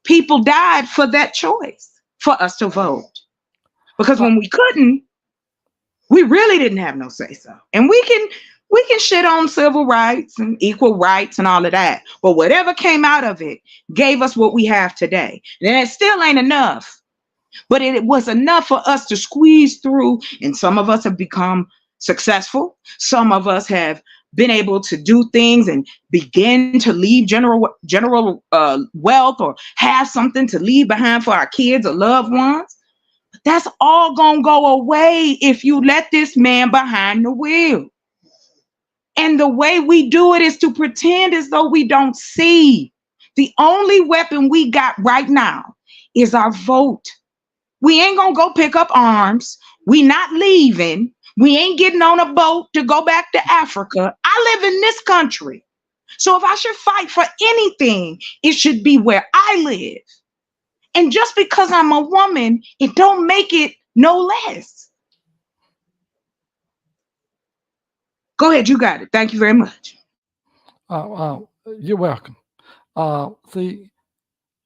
People died for that choice, for us to vote. Because Uh, when we couldn't, we really didn't have no say so. And we can shit on civil rights and equal rights and all of that. But whatever came out of it gave us what we have today. And it still ain't enough. But it was enough for us to squeeze through. And some of us have become successful. Some of us have been able to do things and begin to leave general wealth or have something to leave behind for our kids or loved ones. That's all gonna go away if you let this man behind the wheel. And the way we do it is to pretend as though we don't see. The only weapon we got right now is our vote. We ain't gonna go pick up arms. We not leaving. We ain't getting on a boat to go back to Africa. I live in this country. So if I should fight for anything, it should be where I live. And just because I'm a woman, it don't make it no less. Go ahead, you got it. Thank you very much. You're welcome. See,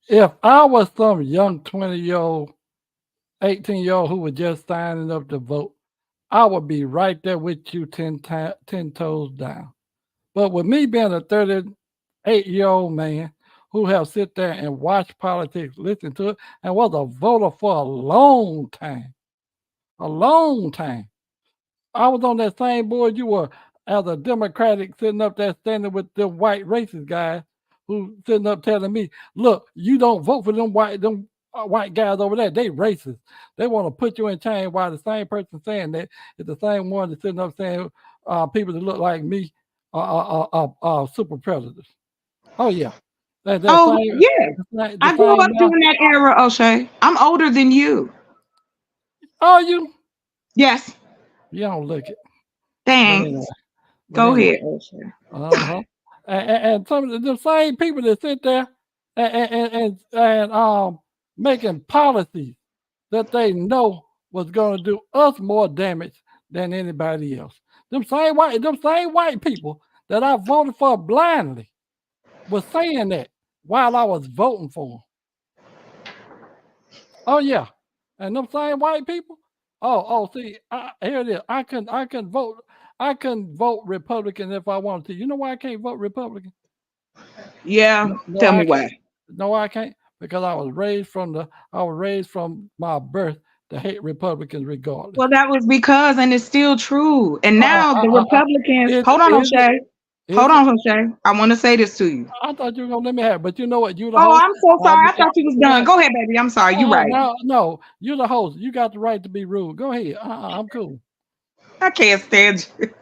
if I was some young 20-year-old, 18-year-old who was just signing up to vote, I would be right there with you 10 toes down. But with me being a 38-year-old man who have sit there and watched politics, listened to it, and was a voter for a long time. I was on that same board you were as a Democratic sitting up there standing with the white racist guys who sitting up telling me, look, you don't vote for them white guys over there. They racist. They want to put you in chains while the same person saying that is the same one that's sitting up saying people that look like me are super predators. Oh yeah. That Oh, same yeah. the I grew same up mouth. during that era, O'Shea. I'm older than you. Oh you Yes. you don't look it. But anyway. Thanks. But Go anyway. ahead, O'Shea. Uh-huh. And some of the same people that sit there and making policies that they know was going to do us more damage than anybody else. Them same white people that I voted for blindly was saying that while I was voting for them. Oh yeah, and them same white people. See, here it is. I couldn't vote Republican if I wanted to. You know why I can't vote Republican? Yeah. No, Tell I me can't. why. No, I can't because I was raised from my birth to hate Republicans regardless. Well, that was because, and it's still true. And Uh, now uh, the uh, uh, Republicans, is hold on, is it? O'Shea. Hold Is it? on, O'Shea. I want to say this to you. I thought you were gonna let me have it, but you know what? You the Oh, host. I'm so I sorry. mean, I thought you was done. Go ahead, baby. I'm sorry. You're right. no, no, you're the host. You got the right to be rude. Go ahead. I'm cool. I can't stand you.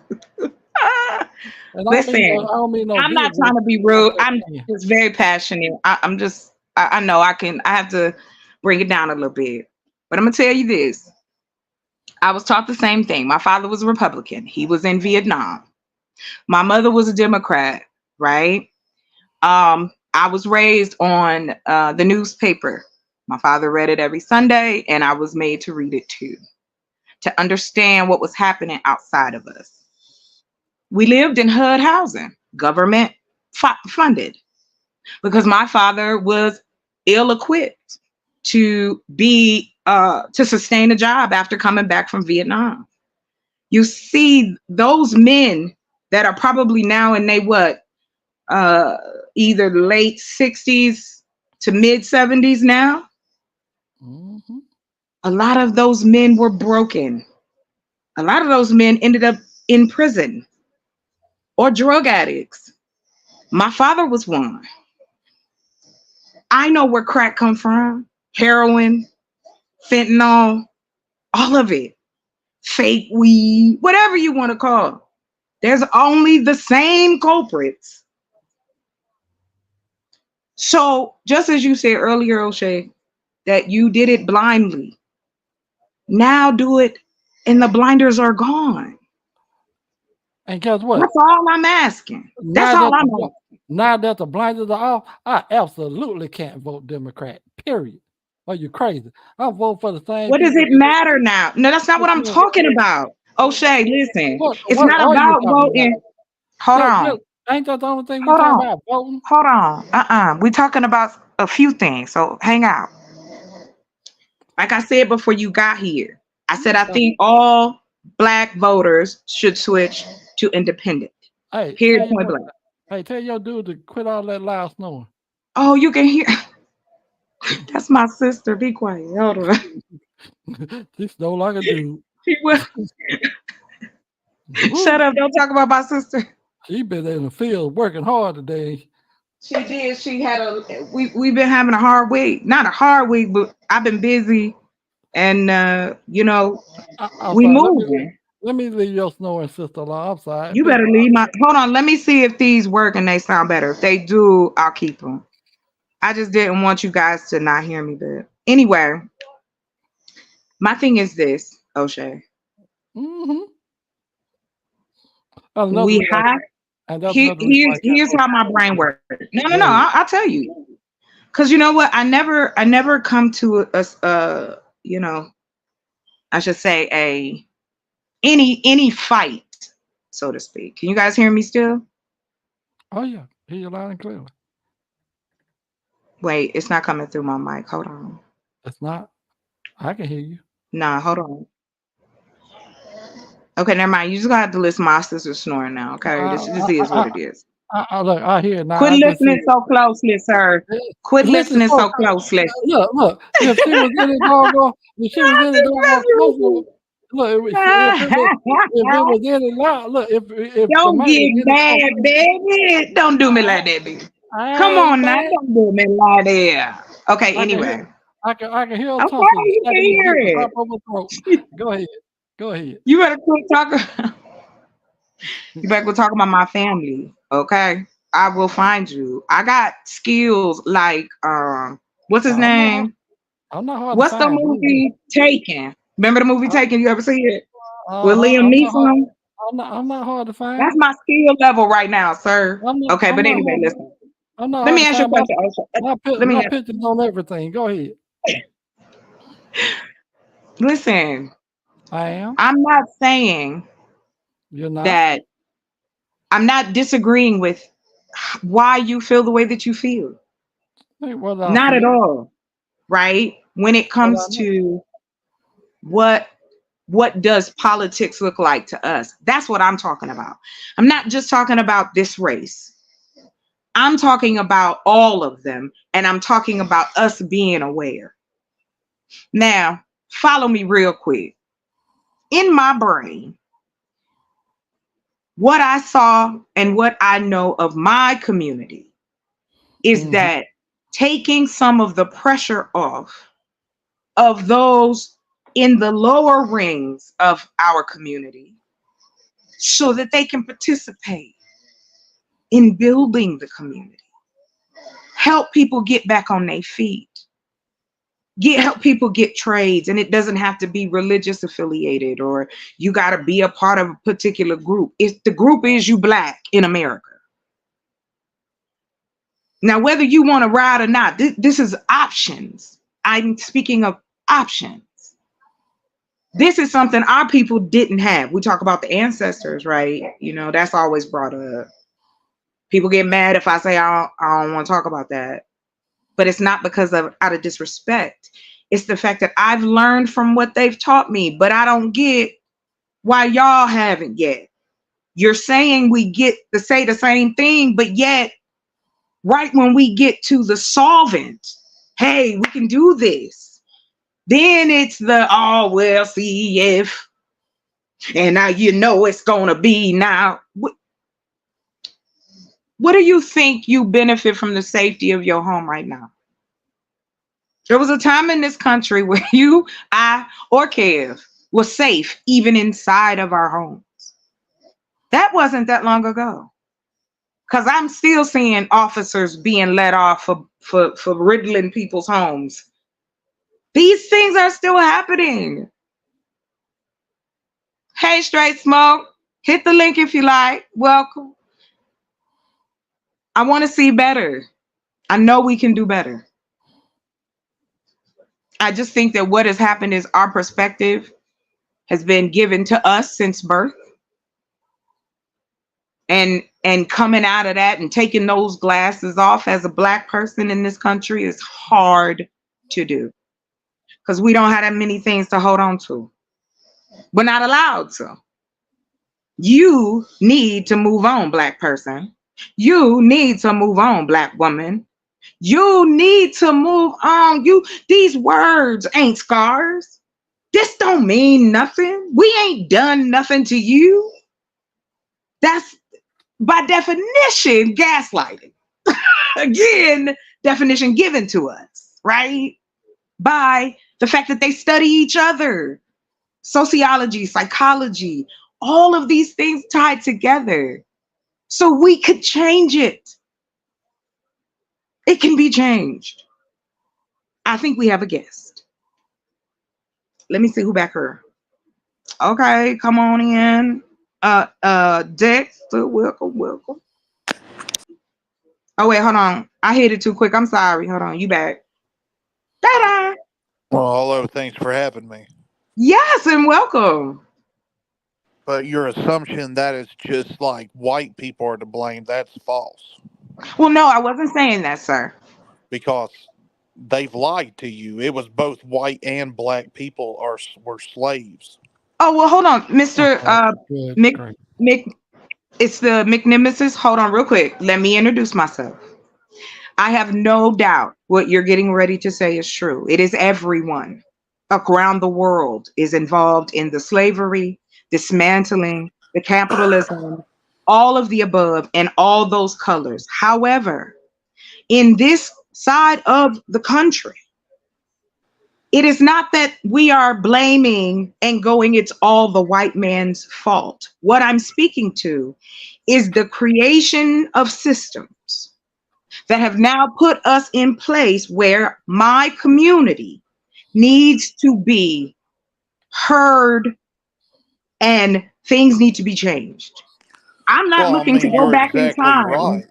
And Listen, I don't mean no I'm not business. trying to be I'm rude. just I'm saying. just very passionate. I know I have to bring it down a little bit. But I'm going to tell you this. I was taught the same thing. My father was a Republican. He was in Vietnam. My mother was a Democrat, right? I was raised on the newspaper. My father read it every Sunday, and I was made to read it too, to understand what was happening outside of us. We lived in HUD housing, government funded, because my father was ill equipped to sustain a job after coming back from Vietnam. You see those men that are probably now in they what uh either late 60s to mid 70s now. Mhm. A lot of those men were broken. A lot of those men ended up in prison or drug addicts. My father was one. I know where crack come from. Heroin, fentanyl, all of it. Fake weed, whatever you want to call it. There's only the same culprits. So just as you said earlier, O'Shea, that you did it blindly. Now do it and the blinders are gone. And guess what? That's all I'm asking. That's Now all that I'm the asking. now that the blinders are off, I absolutely can't vote Democrat. Period. Are you crazy? I vote for the same What does people. it matter now? No, that's not what I'm What, talking about. O'Shea, listen. It's what not are you about talking about? voting. Hold on. Ain't that the only thing we Hold talking on. about? Voting? Hold on. We're talking about a few things. So hang out. Like I said before you got here, I said I think all black voters should switch to independent. Hey, Period. Point blank. tell your dude to quit all that loud snoring. Oh, you can hear. That's my sister. Be quiet. Hold on. This no longer dude. She will. Shut up. Don't talk about my sister. She been in the field working hard today. She did. She had we've been having a hard week. Not a hard week, but I've been busy and I'm we sorry. moving. Let me leave your snoring sister alone. I'm sorry. You better leave my hold on, let me see if these work and they sound better. If they do, I'll keep them. I just didn't want you guys to not hear me, but anyway, my thing is this, O'Shea. Mm-hmm. Another We reason have and that's another reason why I can't here's vote. how my brain works. No, Go ahead. I'll tell you. Cause you know what? I never come to I should say any fight, so to speak. Can you guys hear me still? Oh yeah, hear you loud and clearly. Wait, it's not coming through my mic. Hold on. It's not. I can hear you. Nah, hold on. Okay, never mind. You just gonna have to listen to my sister snoring now. Okay, I, this is what it is. look, I hear it now. Quit I just see. listening so closely, sir. Quit Listen, listening so folks. closely. Look. If she was in the doggone, if she was I'm in the just doggone close, look, if it was in it loud, look, if the Don't mic was get in it mad, close, baby. Don't do me like that, baby. Come I ain't on now, mad. don't do me like that. Okay, I can hear, anyway. I can hear her Okay, tonsil you can snapping hear against the it. top of her throat. Go ahead, go ahead. You better quit talking. You better go talk about my family. Okay. I will find you. I got skills like what's his I'm not, name? I'm not hard to What's the find. Believe me. movie Taken? Remember the movie I, Taken? You ever see it? With uh-huh, Liam I'm not hard. Neeson? I'm not hard to That's find. my skill level right now, sir. Okay, I'm but not anyway, hard. listen. I'm not Let hard me to ask you a find. question. Also. Let me My pictures on everything. Go ahead. listen. I am. I'm not saying You're not. that I'm not disagreeing with why you feel the way that you feel. Hey, what I Not at feel. all. Right? When it What I comes know. to what does politics look like to us? That's what I'm talking about. I'm not just talking about this race. I'm talking about all of them, and I'm talking about us being aware. Now, follow me real quick. In my brain, what I saw and what I know of my community is Mm-hmm. that taking some of the pressure off of those in the lower rings of our community so that they can participate in building the community, help people get back on their feet, help people get trades. And it doesn't have to be religious affiliated or you got to be a part of a particular group. If the group is you black in America. Now, whether you want to ride or not, this is options. I'm speaking of options. This is something our people didn't have. We talk about the ancestors, right? That's always brought up. People get mad if I say I don't want to talk about that. But it's not because of out of disrespect. It's the fact that I've learned from what they've taught me, but I don't get why y'all haven't yet. You're saying we get to say the same thing, but yet right when we get to the solvent, hey, we can do this. Then it's the oh well, see if, and now you know it's gonna be now. What do you think you benefit from the safety of your home right now? There was a time in this country where you, I, or Kev was safe even inside of our home. That wasn't that long ago. Because I'm still seeing officers being let off for riddling people's homes. These things are still happening. Hey, Straight Smoke, hit the link if you like. Welcome. I want to see better. I know we can do better. I just think that what has happened is our perspective has been given to us since birth. And coming out of that and taking those glasses off as a black person in this country is hard to do because we don't have that many things to hold on to. We're not allowed to. You need to move on, black person. You need to move on, black woman. You need to move on. These words ain't scars. This don't mean nothing. We ain't done nothing to you. That's by definition gaslighting. Again, definition given to us, right? By the fact that they study each other. Sociology, psychology, all of these things tied together. So we could change it. It can be changed. I think we have a guest. Let me see who back her. Okay, come on in. Dexter, welcome. Oh wait, hold on. I hit it too quick. I'm sorry. Hold on, you back. Ta-da! Well, hello, thanks for having me. Yes, and welcome. But your assumption that it's just like white people are to blame, that's false. Well, no, I wasn't saying that, sir. Because they've lied to you. It was both white and black people were slaves. Oh well, hold on, Mr. Oh, good, Mc great. Mc. It's the McNemesis. Hold on, real quick. Let me introduce myself. I have no doubt what you're getting ready to say is true. It is everyone around the world is involved in the slavery, dismantling, the capitalism, all of the above, and all those colors. However, in this side of the country, it is not that we are blaming and going, it's all the white man's fault. What I'm speaking to is the creation of systems that have now put us in place where my community needs to be heard and things need to be changed. I'm not Well, I looking to mean, go you're back in exactly time. right.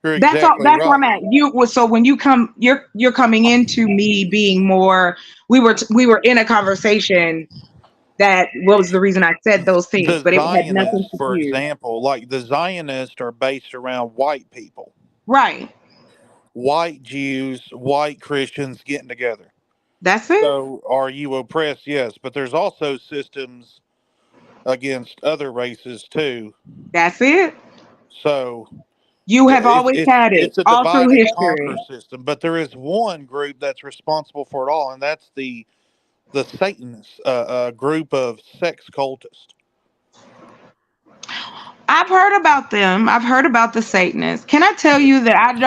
You're That's all. exactly That's where I'm right. at. So when you come, you're coming into me being more. We were in a conversation that was the reason I said those things, The but it had nothing Zionists, to for do. example, like the Zionists are based around white people, Right. white Jews, white Christians getting together. That's it. So, are you oppressed? Yes, but there's also systems against other races too. That's it. So You have it's always it's had it it's a all divide through and conquer history. system. But there is one group that's responsible for it all, and that's the Satanist group of sex cultists. I've heard about them. I've heard about the Satanists. Can I tell you that I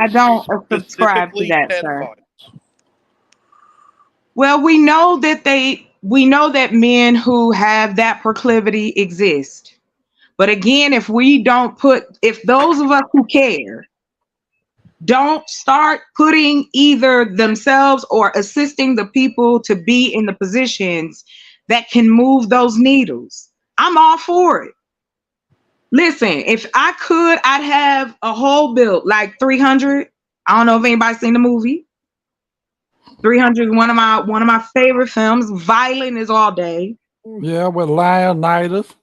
don't subscribe to Specifically that, sir. pedophiles. Well, we know that men who have that proclivity exist. But again, if those of us who care don't start putting either themselves or assisting the people to be in the positions that can move those needles, I'm all for it. Listen, if I could, I'd have a whole bill like 300. I don't know if anybody's seen the movie. 300 is one of my favorite films. Violent is all day. Yeah, with Leonidas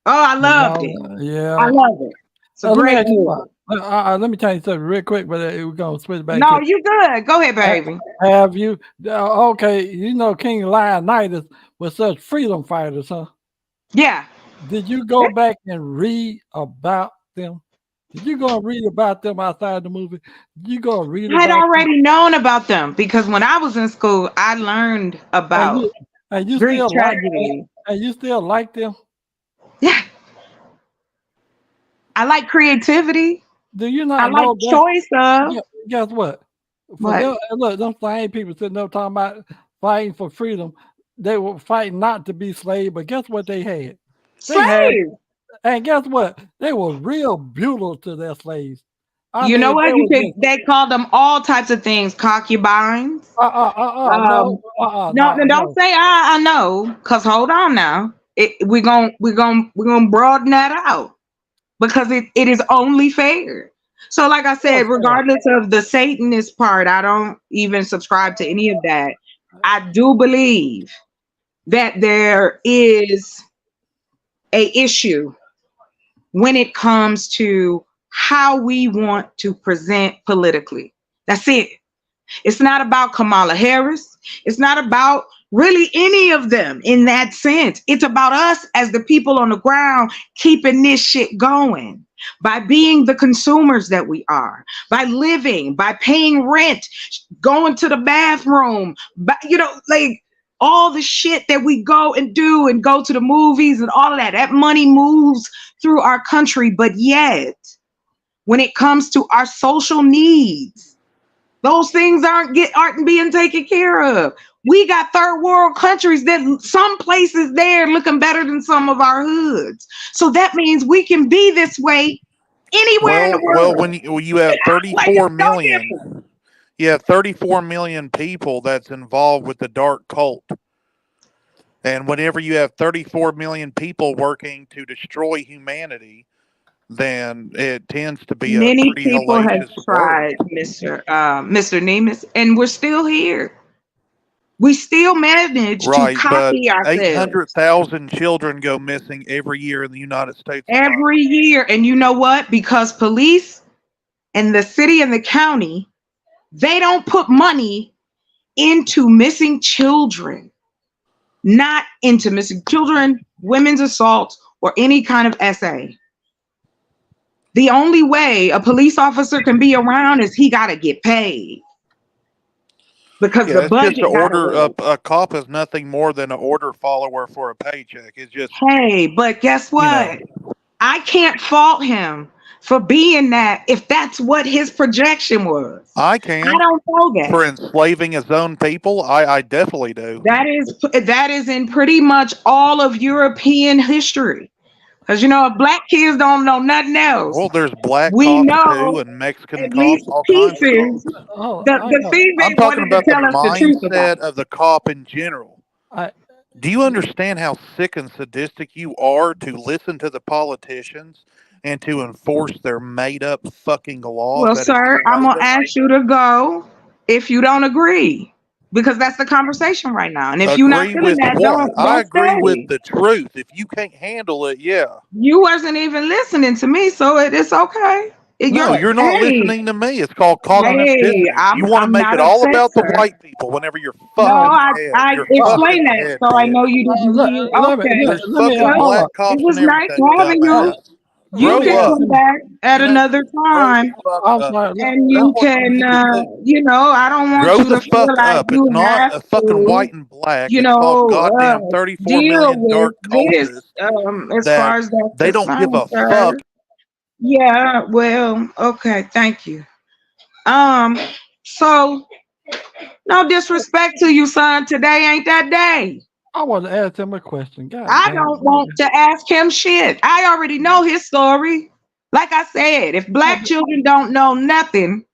Oh, I and loved all it. that. I Yeah. love it. It's a Let me great ask you movie. something. Let me tell you something real quick, but we're gonna switch back No, to you good. Go ahead, ha- baby. have you okay, King Leonidas was such freedom fighters, huh? Yeah. Did you go back and read about them? Did you go and read about them outside the movie? Did you go and read I had about them? already known about them because when I was in school, I learned And about you Greek still like tragedy. and you still like them? Yeah, I like creativity. Do you I not like know that? choice of Guess what? For what them, and look, them same people sitting there talking about fighting for freedom. They were fighting not to be slaves, but guess what they had? They had, slaves. and guess what? They were real brutal to their slaves. I You know mean, they what? You were could. just They called them all types of things. Concubines. no, Um, no, no, don't no. say I know, cause hold on now. We're gonna broaden that out because it is only fair. So, like I said, What's fair? regardless of the Satanist part, I don't even subscribe to any of that. I do believe that there is a issue when it comes to how we want to present politically. That's it. It's not about Kamala Harris. It's not about really any of them in that sense. It's about us as the people on the ground keeping this shit going by being the consumers that we are, by living, by paying rent, going to the bathroom, like all the shit that we go and do and go to the movies and all of that. That money moves through our country, but yet when it comes to our social needs, those things aren't being taken care of. We got third world countries that some places there looking better than some of our hoods. So that means we can be this way anywhere in the Well, world. when you have Like it's 34 no different. million, you have 34 million people that's involved with the dark cult. And whenever you have 34 million people working to destroy humanity, then it tends to be a Many pretty people have hellacious world. tried, Mr. Nemus, and we're still here. We still manage to Right, but copy ourselves 800,000 children go missing every year in the United States alone. every year. And you know what? Because police and the city and the county, they don't put money into missing children, not into missing children, women's assault, or any kind of SA. The only way a police officer can be around is he got to get paid because Yeah, the it's just budget an got to order. go. A cop is nothing more than an order follower for a paycheck. It's just, Hey, but guess you know, what? I can't fault him for being that if that's what his projection was. I I can don't know for that. enslaving his own people. I definitely do. That is in pretty much all of European history. Because if black kids don't know nothing else, Well, there's black we cops too, know and Mexican at cops, least all kinds of pieces. cops. Oh, The I the know. thing I'm they talking wanted to about the tell us the truth about. mindset of the cop in general. I Do you understand how sick and sadistic you are to listen to the politicians and to enforce their made up fucking laws Well, that sir, I'm enslave gonna them? ask you to go if you don't agree, because that's the conversation right now. And if you're not Agree feeling with that, what? I don't agree with stay. the truth. If you can't handle it, yeah. You wasn't even listening to me, so it's okay. No, you're not Hey, listening to me. It's called no, cognitive hey, dissonance. You want to I'm make not it all upset, about the sir. white people whenever you're No, fucked in I the head. I You're fucked in explained the that, head, so I know bitch. you didn't let, hear. let me Okay, There's let me fucking well, hold black up. it cops was and nice everything, having you. dumbass. You Let me Grow can ask up. come him. back at Let, another Grow the time. fuck I'm up. sorry. And That's you what you can, need to do. I don't want Grow you the to feel fuck like up. It's you not have a fucking to, white and black. It's called goddamn 34 deal million with dark this, cultists as that far as that's they don't give concerned, a sir. fuck. Yeah, well, okay, thank you. Um, so no disrespect to you, son. Today ain't that day. I want to ask him a question. God I damn don't want it. to ask him shit. I already know his story. Like I said, if black children don't know nothing,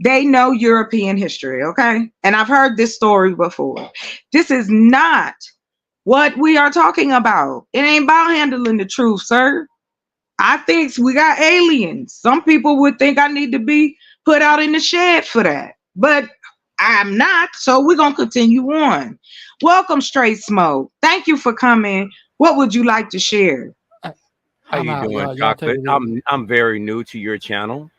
they know European history, okay? And I've heard this story before. This is not what we are talking about. It ain't about handling the truth, sir. I think we got aliens. Some people would think I need to be put out in the shed for that, but I'm not. So we're going to continue on. Welcome, Straight Smoke. Thank you for coming. What would you like to share? How I'm you out, doing, y'all. Y'all take Chocolate? it easy. I'm very new to your channel.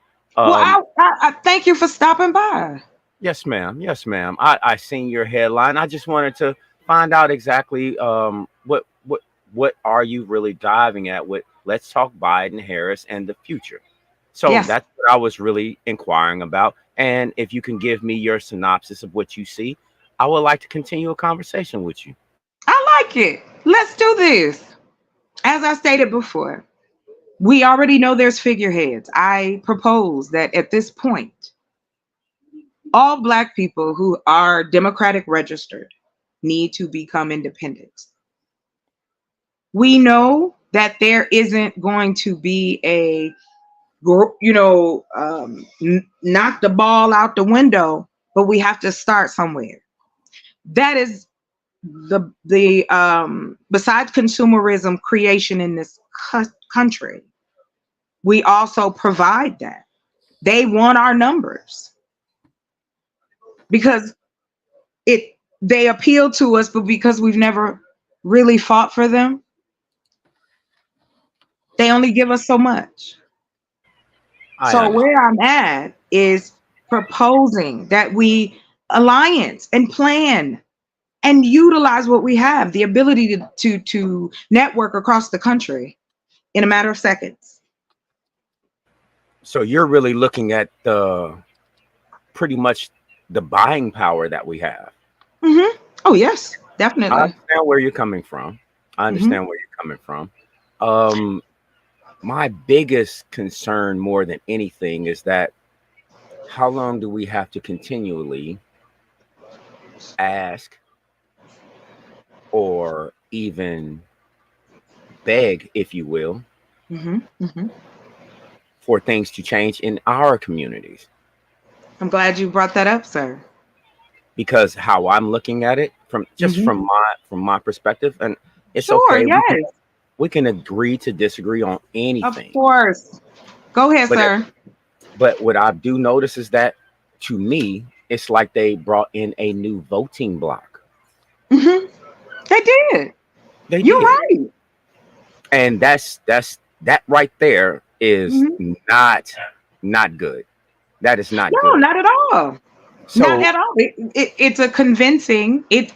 Well, Um, I thank you for stopping by. yes, ma'am. Yes, ma'am. I seen your headline. I just wanted to find out exactly what are you really diving at with Let's Talk Biden, Harris, and the future. So Yes, that's what I was really inquiring about. And if you can give me your synopsis of what you see, I would like to continue a conversation with you. I like it. Let's do this. As I stated before, we already know there's figureheads. I propose that at this point, all Black people who are Democratic registered need to become independent. We know that there isn't going to be a, knock the ball out the window, but we have to start somewhere. That is the besides consumerism creation in this country. We also provide that. They want our numbers because it they appeal to us, but because we've never really fought for them, they only give us so much. I So understand. where I'm at is proposing that we alliance and plan and utilize what we have, the ability to network across the country in a matter of seconds. So you're really looking at the pretty much the buying power that we have. Oh yes, I definitely. understand where you're coming from. I hmm understand where you're coming from. Um, my biggest concern more than anything is that how long do we have to continually ask or even beg, if you will, hmm hmm for things to change in our communities? I'm glad you brought that up, sir. Because how I'm looking at it from just hmm from my perspective, and it's Sure, okay. yes, We can agree to disagree on of anything. course. Go ahead, But sir. what I do notice is that to me, it's like they brought in a new voting block. hmm They did. They You're did. right. And that right there is hmm not good. That is not No, good. not at all. Not So at all. It's a convincing. It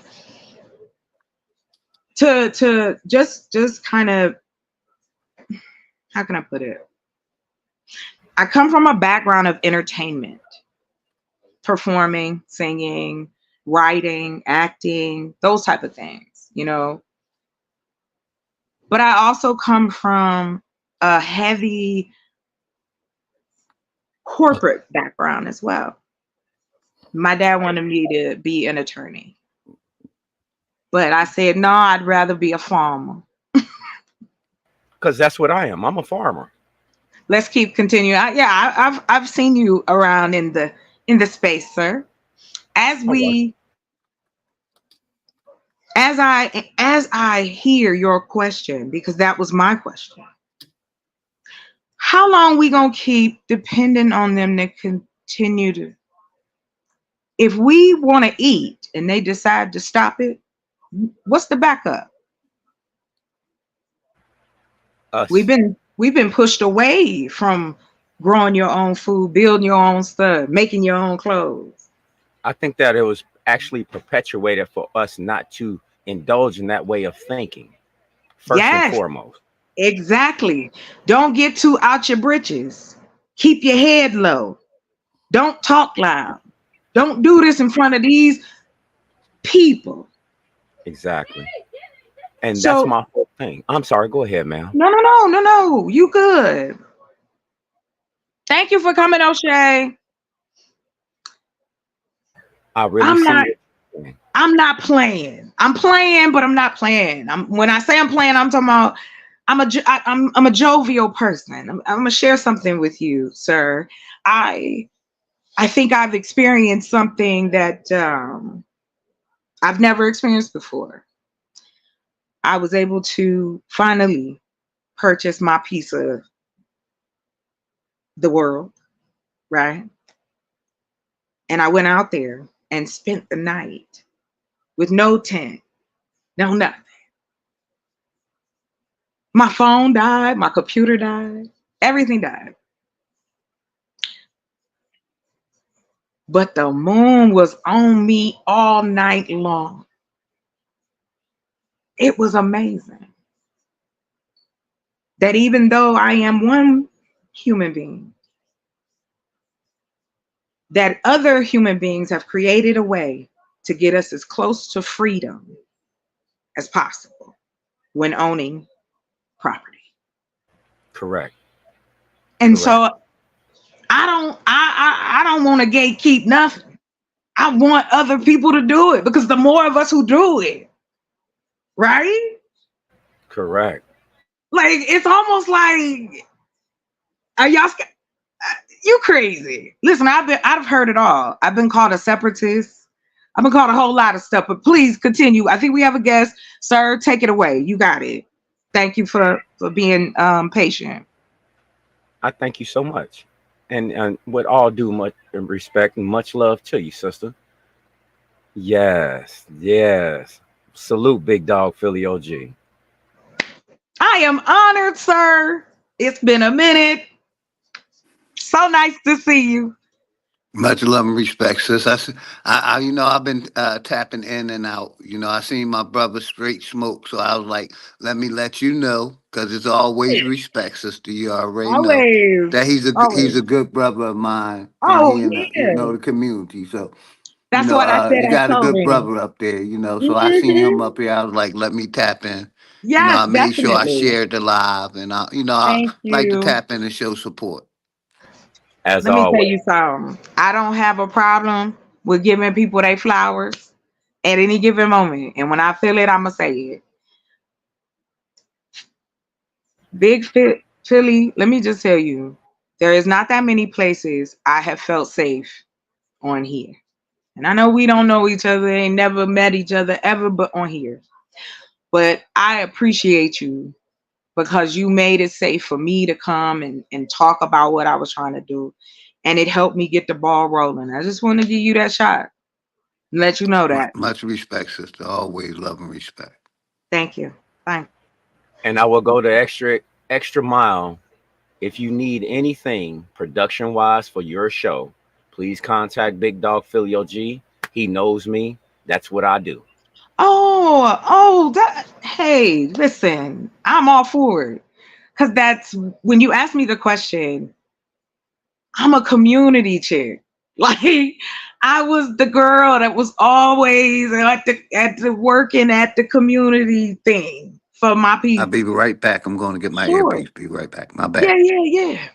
to just kind of, how can I put it? I come from a background of entertainment, performing, singing, writing, acting, those type of things, But I also come from a heavy corporate background as well. My dad wanted me to be an attorney, but I said, no, I'd rather be a farmer. because that's what I am. I'm a farmer. Let's keep continuing. I've seen you around in the space, sir. As All right. we as I hear your question, because that was my question. How long we gonna keep depending on them to continue to? If we want to eat and they decide to stop it, what's the backup? We've Us. been we've been pushed away from growing your own food, building your own stuff, making your own clothes. I think that it was actually perpetuated for us not to indulge in that way of thinking, first and Yes, foremost. exactly. Don't get too out your britches. Keep your head low. Don't talk loud. Don't do this in front of these people. Exactly. And that's So my whole thing. I'm sorry. Go ahead, ma'am. no, no, no, no, no. You good. Thank you for coming, O'Shea. I really I'm see not what you're saying. I'm not playing. I'm playing, but I'm not playing. When I say I'm playing, I'm talking about I'm a jovial person. I'm gonna share something with you, sir. I I think I've experienced something that I've never experienced before. I was able to finally purchase my piece of the world, right? And I went out there and spent the night with no tent, no nothing. My phone died, my computer died, everything died. But the moon was on me all night long. It was amazing that even though I am one human being, that other human beings have created a way to get us as close to freedom as possible when owning property. Correct. And Correct. so I don't want to gatekeep nothing. I want other people to do it because the more of us who do it, right? Correct. Like it's almost like are y'all you crazy. Listen, I've heard it all. I've been called a separatist. I've been called a whole lot of stuff, but please continue. I think we have a guest. Sir, take it away. You got it. Thank you for being patient. I thank you so much. And with all due much respect and much love to you, sister. Yes, yes. Salute, big dog Philly OG. I am honored, sir. It's been a minute. So nice to see you. Much love and respect, sis. You know, I've been tapping in and out. You know, I seen my brother straight smoke, so I was like, let me let you know, because it's always respect, sister. You already know Always. that he's Always. a good brother of mine, and Oh, he in the, you yeah. know, the community. So, That's what I said you I got a told good him. brother up there. You know, so I seen him Mhm. up here. I was like, let me tap in. You know, Yes, I made sure I definitely. shared the live, and I Thank like to you. tap in and show support. As Let me tell always. you something. I don't have a problem with giving people their flowers at any given moment. And when I feel it, I'ma say it. Philly, let me just tell you, there is not that many places I have felt safe on here. And I know we don't know each other, ain't never met each other ever, but on here. But I appreciate you because you made it safe for me to come and talk about what I was trying to do. And it helped me get the ball rolling. I just want to give you that shot and let you know that. Much respect, sister. Always love and respect. Thank you. Thank And I will go the extra mile. If you need anything production wise for your show, please contact Big Dog Philly OG. He knows me. That's what I do. that hey, listen, I'm all for it. Cause that's when you ask me the question, I'm a community chick. Like I was the girl that was always at the working at the community thing for my I'll be people. right back. I'm going to get my Sure. earpiece. Be right back. My Yeah, bad. yeah, yeah.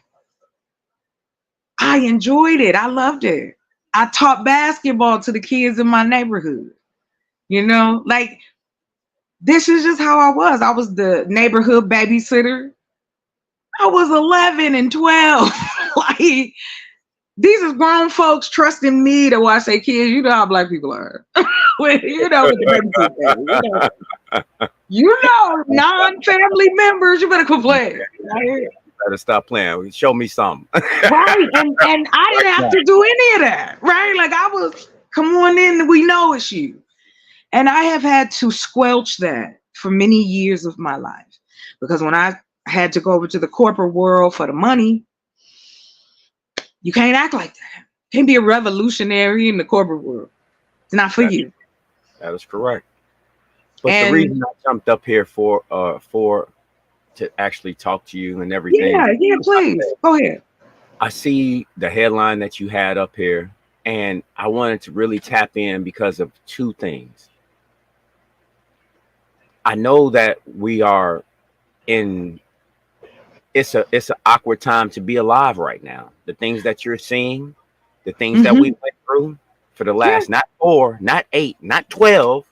I enjoyed it. I loved it. I taught basketball to the kids in my neighborhood. You know, like this is just how I was. I was the neighborhood babysitter. I was 11 and 12. Like these are grown folks trusting me to watch their kids. You know how black people are. You know with the babysitter thing. Non-family members, you better complain. Right? Better stop playing. Show me something. Right. And I didn't have to do any of that. Right. Like I was, come on in, we know it's you. And I have had to squelch that for many years of my life. Because when I had to go over to the corporate world for the money, you can't act like that. You can't be a revolutionary in the corporate world. It's not for That, you. that is correct. But the And reason I jumped up here for to actually talk to you and everything, yeah, yeah, please. Go ahead. I see the headline that you had up here, and I wanted to really tap in because of two things. I know that we are in it's an awkward time to be alive right now. The things that you're seeing, the things that we Hmm. went through for the Yeah. last not 4, not 8, not 12,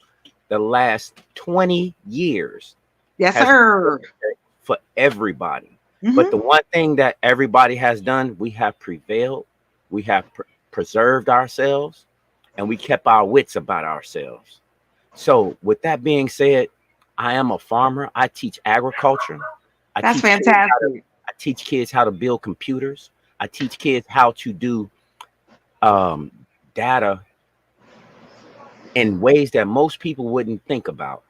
the last 20 years Yes, has been sir. difficult for everybody. But Hmm. the one thing that everybody has done, we have prevailed, we have preserved ourselves, and we kept our wits about ourselves. So, with that being said, I am a farmer. I teach agriculture. I That's teach kids how to fantastic. I teach kids how to build computers. I teach kids how to do um, data in ways that most people wouldn't think about.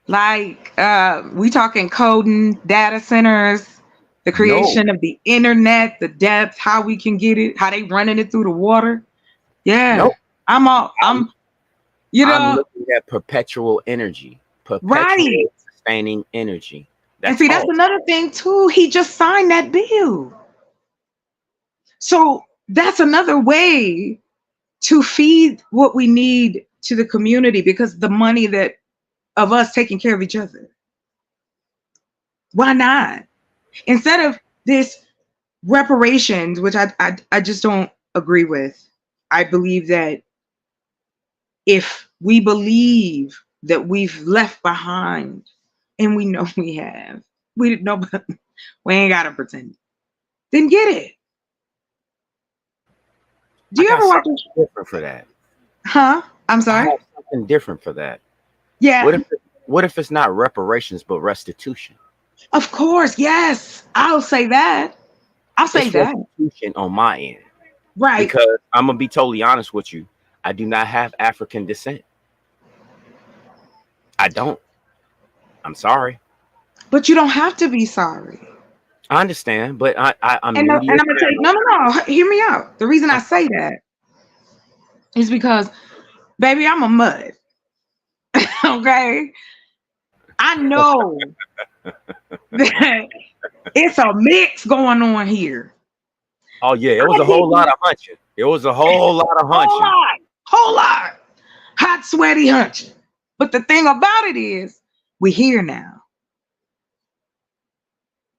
Like we talking coding, data centers, the No, creation of the internet, the depth, how we can get it, how they running it through the water. Yeah. no, I'm all I'm, I'm you I'm know, looking at perpetual energy, perpetual right. sustaining energy. And That's see, that's all. another thing too. He just signed that bill. So That's another way to feed what we need to the community, because the money that of us taking care of each other. Why not? Instead of this reparations, which I just don't agree with. I believe that if we believe that we've left behind, and we know we have, we know, we ain't gotta pretend. Then get it. Do I you got ever watch? something different for that. Huh? I'm I sorry. have something different for that. Yeah. What if it's not reparations but restitution? Of course. Yes. I'll say that. I'll say It's that. restitution on my end. Right. Because I'm gonna be totally honest with you. I do not have African descent. I don't. I'm sorry. But you don't have to be sorry. I understand, but I'm And new to and I'm your gonna tell you, family. no. Hear me out. The reason I say that is because, baby, I'm a mud. Okay. I know that it's a mix going on here. Oh yeah, it was a whole lot of hunching. It was a whole lot of hunching. Whole lot. Hot, sweaty hunching. But the thing about it is, we're here now.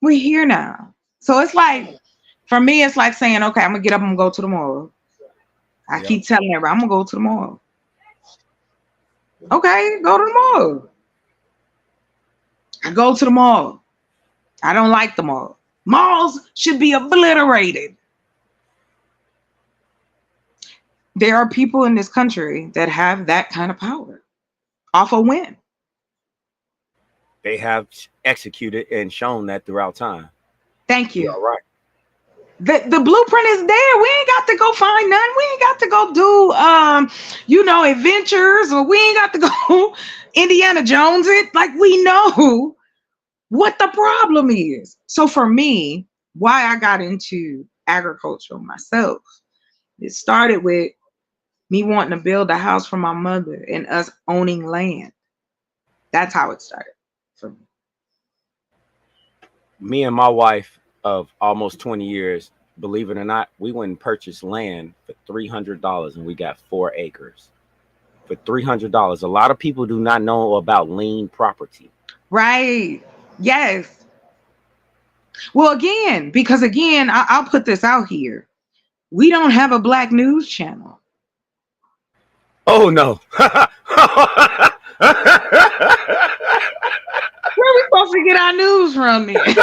We're here now. So it's like, for me, it's like saying, okay, I'm gonna get up and go to the mall. I Yep. keep telling everybody, I'm gonna go to the mall. Okay, go to the mall. I go to the mall. I don't like the mall. Malls should be obliterated. There are people in this country that have that kind of power off a win. They have executed and shown that throughout time. Thank you. You're right. The blueprint is there. We ain't got to go find none. We ain't got to go do adventures, or we ain't got to go Indiana Jones it. Like, we know what the problem is. So for me, why I got into agriculture myself, it started with me wanting to build a house for my mother and us owning land. That's how it started for me. Me and my wife of almost 20 years, believe it or not, we went and purchased land for $300 and we got 4 acres. For $300. A lot of people do not know about lien property. Right. Yes. Well, again, because again, I'll put this out here. We don't have a black news channel. Oh no. Where are we supposed to get our news from then?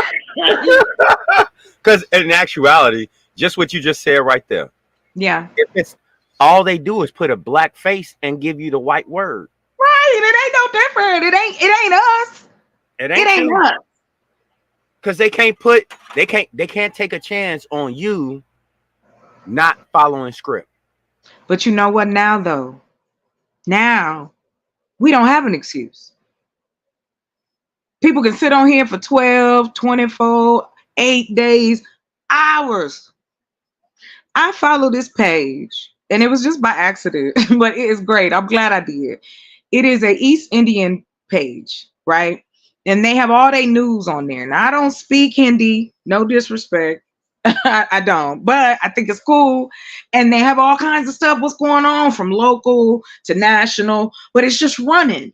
Because in actuality, just what you just said right there. Yeah. If it's all they do is put a black face and give you the white word. Right. It ain't no different. It ain't us. It It ain't you. us. Because they can't take a chance on you not following script. But you know what now, though? Now we don't have an excuse. People can sit on here for 12, 24, 8 days, hours. I follow this page, and it was just by accident, but it is great. I'm glad I did. It is a East Indian page, right? And they have all their news on there. Now, I don't speak Hindi, no disrespect. I don't, but I think it's cool. And they have all kinds of stuff, what's going on from local to national, but it's just running.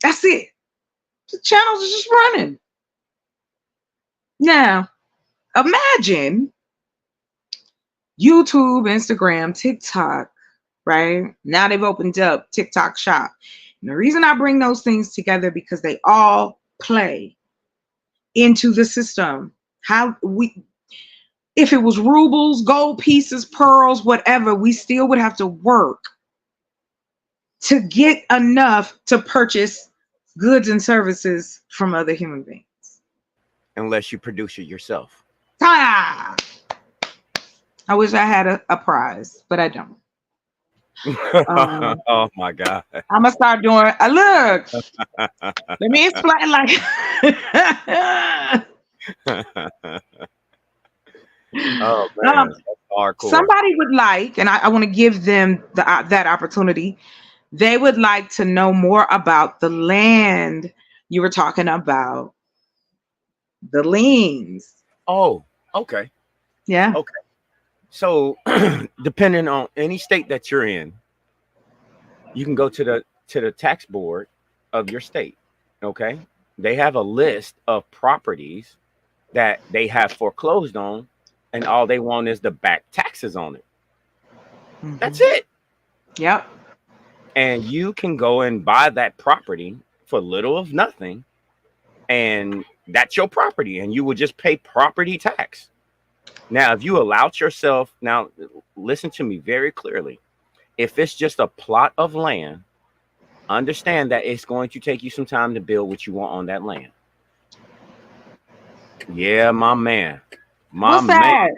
That's it. The channels are just running. Now, imagine YouTube, Instagram, TikTok, right? Now they've opened up TikTok Shop. And the reason I bring those things together, because they all play into the system. If it was rubles, gold pieces, pearls, whatever, we still would have to work to get enough to purchase goods and services from other human beings. Unless you produce it yourself. Ah! I wish I had a prize, but I don't. Oh my God. I'm gonna start doing. Look, let me explain. Like, oh man, that's hardcore. somebody would like, and I want to give them that opportunity. They would like to know more about the land you were talking about, the liens. Oh, okay. Yeah. Okay. So, depending on any state that you're in, you can go to the tax board of your state. Okay, they have a list of properties that they have foreclosed on, and all they want is the back taxes on it. That's Mhm. it. Yep. And you can go and buy that property for little of nothing, and that's your property, and you will just pay property tax. Now, if you allowed yourself, now listen to me very clearly. If it's just a plot of land, understand that it's going to take you some time to build what you want on that land. Yeah, my man. My What's man. that?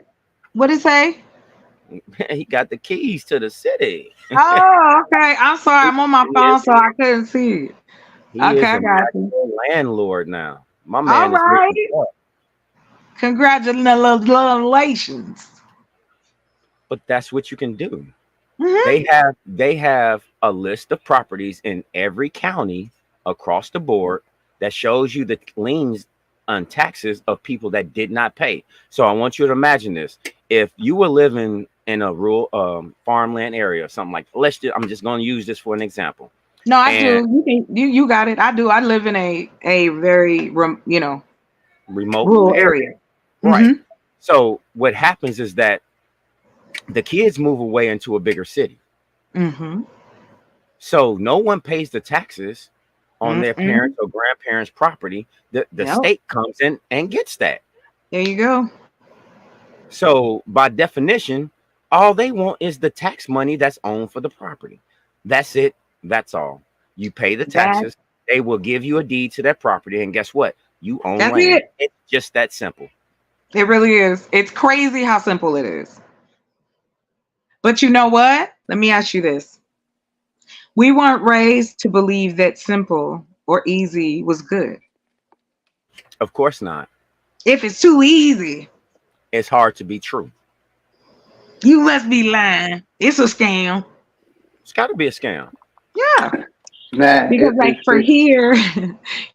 What did it say? He got the keys to the city. Oh, okay. I'm sorry. he I'm on my is phone, so I couldn't see it. he Okay, is I a got you. master landlord now. My All man is moving right. up. Congratulations. But that's what you can do. Hmm. They have a list of properties in every county across the board that shows you the liens on taxes of people that did not pay. So I want you to imagine this: if you were living in a rural farmland area, something like, I'm just going to use this for an example, No, I and do. You got it. I do. I live in a very remote rural area, area. right? Hmm. So what happens is that the kids move away into a bigger city. Hmm. So no one pays the taxes on their Mm-mm. parents' or grandparents' property. The Yep. state comes in and gets that. There you go. So by definition, all they want is the tax money that's owned for the property. That's it. That's all. You pay the That taxes. They will give you a deed to that property, and guess what? You own that's land. it. It's just that simple. It really is. It's crazy how simple it is. But you know what? Let me ask you this. We weren't raised to believe that simple or easy was good. Of course not. If it's too easy, It's hard to be true. you must be lying. It's a scam. It's got to be a scam. Yeah. Nah, Because like for here,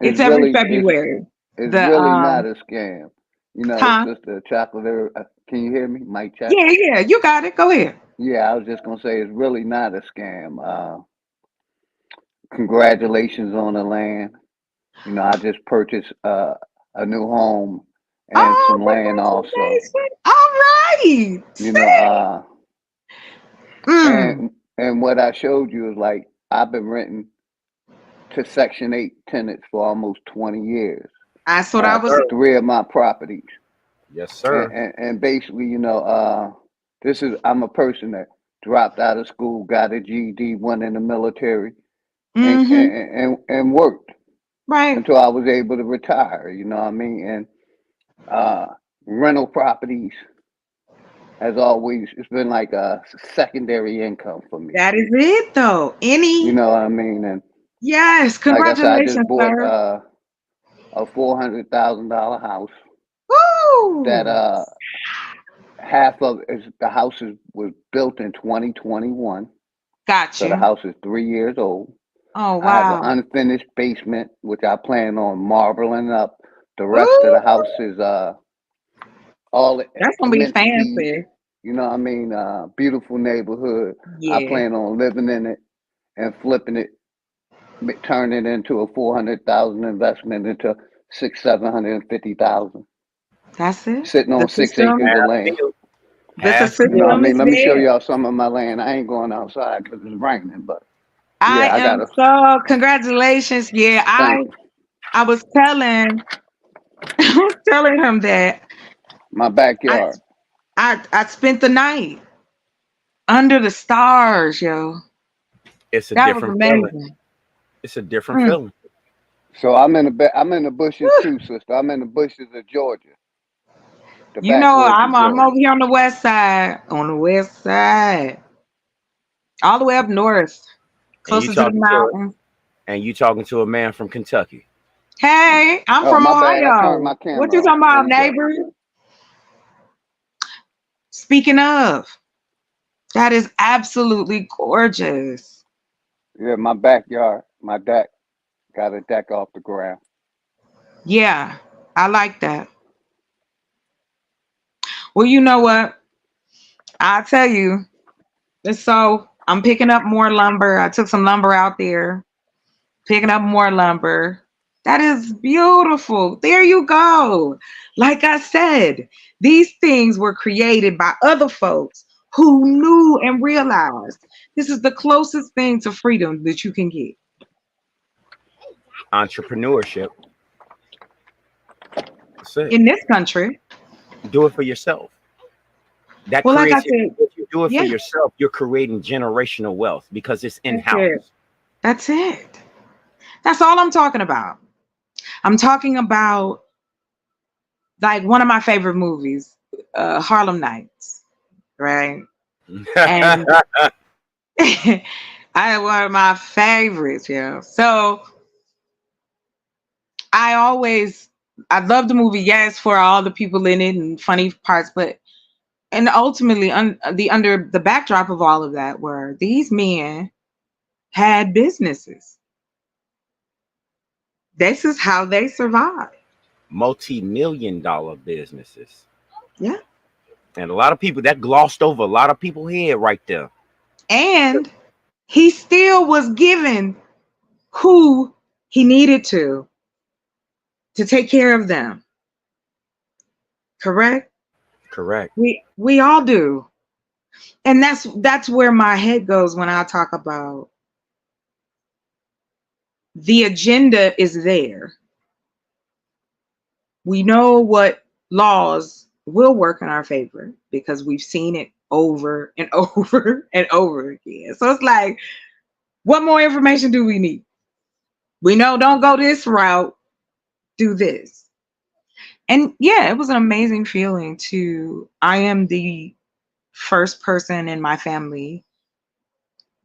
it's it's every really February. it's The really not a scam. You know, huh? Sister Chocolate. Can you hear me? Mic check. Yeah, yeah, you got it. Go ahead. Yeah, I was just gonna say it's really not a scam. Congratulations on the land. You know, I just purchased a new home and Oh, some land also. congratulations. All right. You know, Mm, and what I showed you is like I've been renting to Section 8 tenants for almost 20 years that's what I was. for Sir. three of my properties. Yes, And, sir. and, and basically, I'm a person that dropped out of school, got a GED, went in the military, Mm-hmm. and worked Right. until I was able to retire. You know what I mean? And uh, rental properties has always it's been like a secondary income for me. That is it though. You Any know what I mean? And yes, like I said, I just congratulations, bought sir. a $400,000 house that Woo! half of the house was built in 2021, Got so the you. house is 3 years old. Oh I have an wow. unfinished basement, which I plan on marbling up. The rest of the Ooh, house is all that's gonna be amenities. fancy. You know what I mean? Beautiful neighborhood. I Yeah, plan on living in it and flipping it, turn it into a 400,000 investment into 750,000, that's it. sitting The on 6 acres system, of Half land. deal. the Half You know what I deal. system mean? is Let me show there. y'all some of my land. I ain't going outside because it's raining, but I yeah, I got am a so congratulations. Yeah, thank you. I was telling I was telling him that My I backyard. I spent the night under the stars, yo. It's a That was different feeling. amazing. It's a different Mm. feeling. So I'm in the bushes too, sister. I'm in the bushes of Georgia, the You know, backwoods of I'm Georgia. over here on the west side. On the west side. All the way up north. And you Closer to the talking to mountains. a man from Kentucky. Hey, I'm Oh, from my bad. I turned Ohio. my What you camera off. talking There about, you go. neighbor? Speaking of, that is absolutely gorgeous. Yeah, my backyard, my deck, got a deck off the ground. Yeah, I like that. Well, you know what? I tell you. So I'm picking up more lumber. I took some lumber out there, picking up more lumber. That is beautiful. There you go. Like I said, these things were created by other folks who knew and realized this is the closest thing to freedom that you can get. Entrepreneurship. That's it. In this country. Do it for yourself. That Well, like I creates, said, if you do it for yeah, yourself, you're creating generational wealth because it's in that's it. house. That's it. That's all I'm talking about. I'm talking about like one of my favorite movies, Harlem Nights, right? And I one of my favorites, yeah. So I always I love the movie, yes, for all the people in it and funny parts, but and ultimately the under the backdrop of all of that were these men had businesses. This is how they survived. Multi-million dollar businesses. Yeah. And a lot of people that glossed over a lot of people head right there. And he still was given who he needed to take care of them. Correct? Correct. We all do. And that's where my head goes when I talk about the agenda is there. We know what laws will work in our favor because we've seen it over and over and over again. So it's like, what more information do we need? We know don't go this route, do this. And yeah, it was an amazing feeling to I am the first person in my family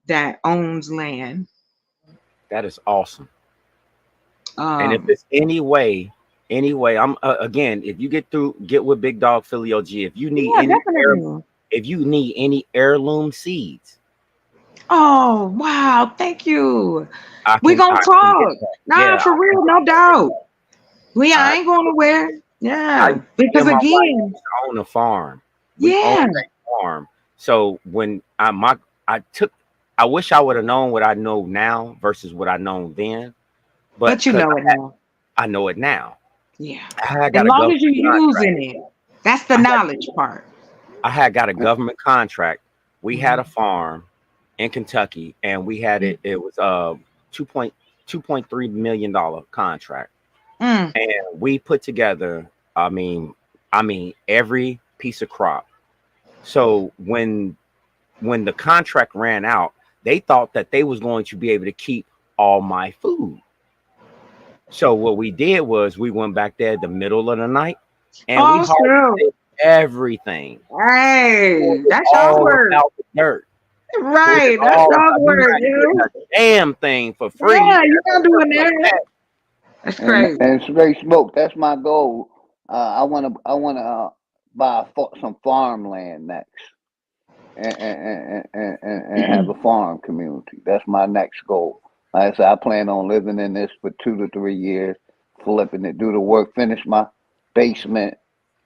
that owns land. That is awesome. And if Um, it's any way, I'm again. If you get with Big Dog Philly OG. yeah, definitely. If you need any heirloom seeds, Oh, wow. Thank you. We I gonna can get talk. that. Nah, Yeah, for I can real, get no that. doubt. I I ain't going nowhere. I Yeah. me Because and my wife again, used to own a farm. We owned yeah. a farm. So when I took, I wish I would have known what I know now versus what I known then. But But you because know it now. I know it now, Yeah. I had As got a long as government you're contract. using it. That's the I had knowledge part. I had got a government contract. We had Mhm. a farm in Kentucky, and we had it. It was a $2.3 million contract, Mm. and we put together. I mean, every piece of crop. So when the contract ran out, they thought that they was going to be able to keep all my food. So what we did was we went back there the middle of the night, and we Oh, sure. harvested everything, pulled Hey, it that's y'all's all up word. out the dirt. Pulled it Right. That's all y'all's out. You're word, not getting you. a damn thing for Yeah, free. you're That's not a doing simple as that. that. That's crazy. And straight smoke. That's my goal. I wanna buy some farmland next, and have a farm community. That's my next goal. Like I said, I plan on living in this for 2 to 3 years, flipping it, do the work, finish my basement,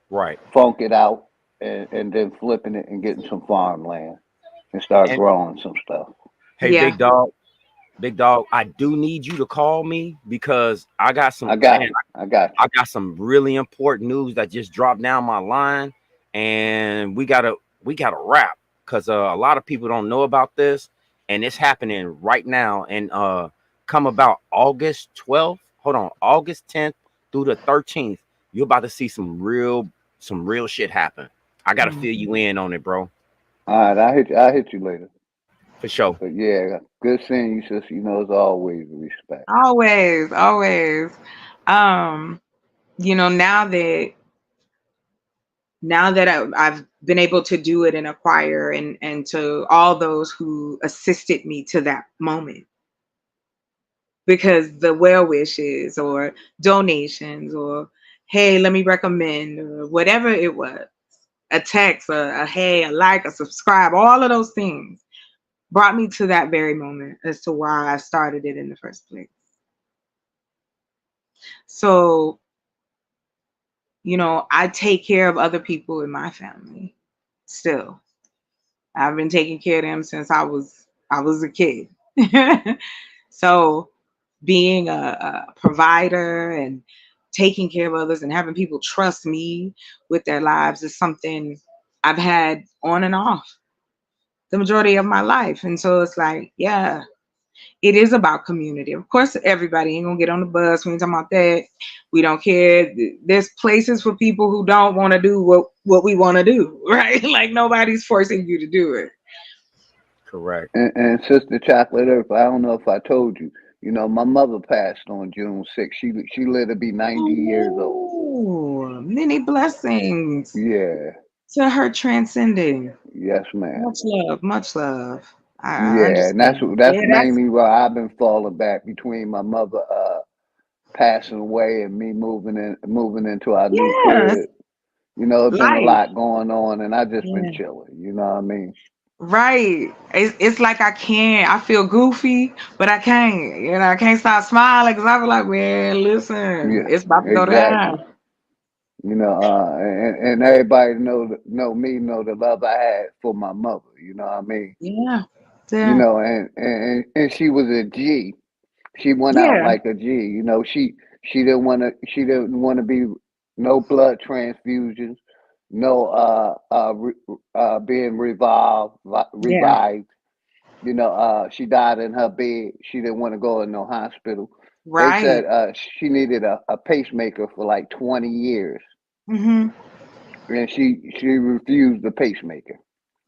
Right. funk it out, and then flipping it and getting some farmland and start And growing some stuff. hey, Yeah. big dog, I do need you to call me because I got I some got man, you. I got I got some really important news that just dropped down my line, and we gotta wrap because a lot of people don't know about this, and it's happening right now. And come about August 12th. Hold on, August 10th through the 13th, you're about to see some real shit happen. I gotta fill Mhm. you in on it, bro, you. All right, I hit you later. for sure. But yeah, good seeing you, sister. As always, respect. Always, always. Um, now that I've been able to do it and acquire and to all those who assisted me to that moment because the well wishes or donations or hey let me recommend or whatever it was, a text, a hey, a like, a subscribe, all of those things brought me to that very moment as to why I started it in the first place. So I take care of other people in my family still. I've been taking care of them since I was a kid. So being a provider and taking care of others and having people trust me with their lives is something I've had on and off the majority of my life. And so it's like, yeah, it is about community. Of course, everybody ain't gonna get on the bus. We ain't talking about that. We don't care. There's places for people who don't want to do what we want to do, right? Like nobody's forcing you to do it. Correct. And Sister Chocolate Earth, I don't know if I told you, my mother passed on June 6th. She lived to be 90 years old. Oh, many blessings Yeah, to her transcending. yes, ma'am. Much love, much love. I Yeah, and that's understand. that's Yeah, that's mainly where I've been falling back between my mother passing away and me moving into our new yeah, it's crib. It's been a life. lot going on, and I just been Yeah. chilling. You know what I mean? Right. It's like I can't. I feel goofy, but I can't. I can't stop smiling because I feel like, man, listen, Yeah, it's about to go exactly. down. And everybody know me, know the love I had for my mother. You know what I mean? Yeah. Yeah. And she was a G. She went out Yeah. like a G. She didn't want to be no blood transfusions, no being Yeah. revived. She died in her bed. She didn't want to go in no hospital. They Right. said she needed a pacemaker for like 20 years, Hmm. and she refused the pacemaker.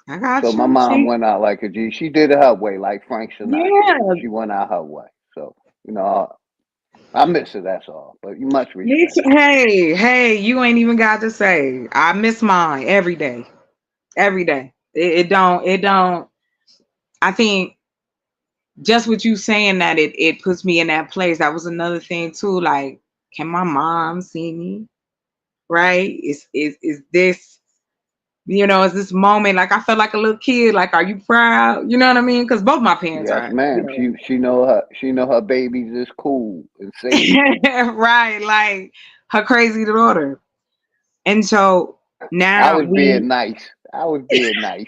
I So got my you. mom See? went out like a G. She did it her way, like Frank Sinatra Yeah. did. She went out her way. So you know, I miss her. That's all. But you much Me respect. too. Hey, hey, you ain't even got to say. I miss mine every day. Every day. It don't. I think just with you saying that it puts me in that place. That was another thing too. Like, can my mom see me? Right? Is this is this moment like I felt like a little kid? Like, are you proud? You know what I mean? Because both my parents Yes, are, ma'am. She know her babies is cool and safe. right, like her crazy daughter. And so I now was being nice. I was being nice.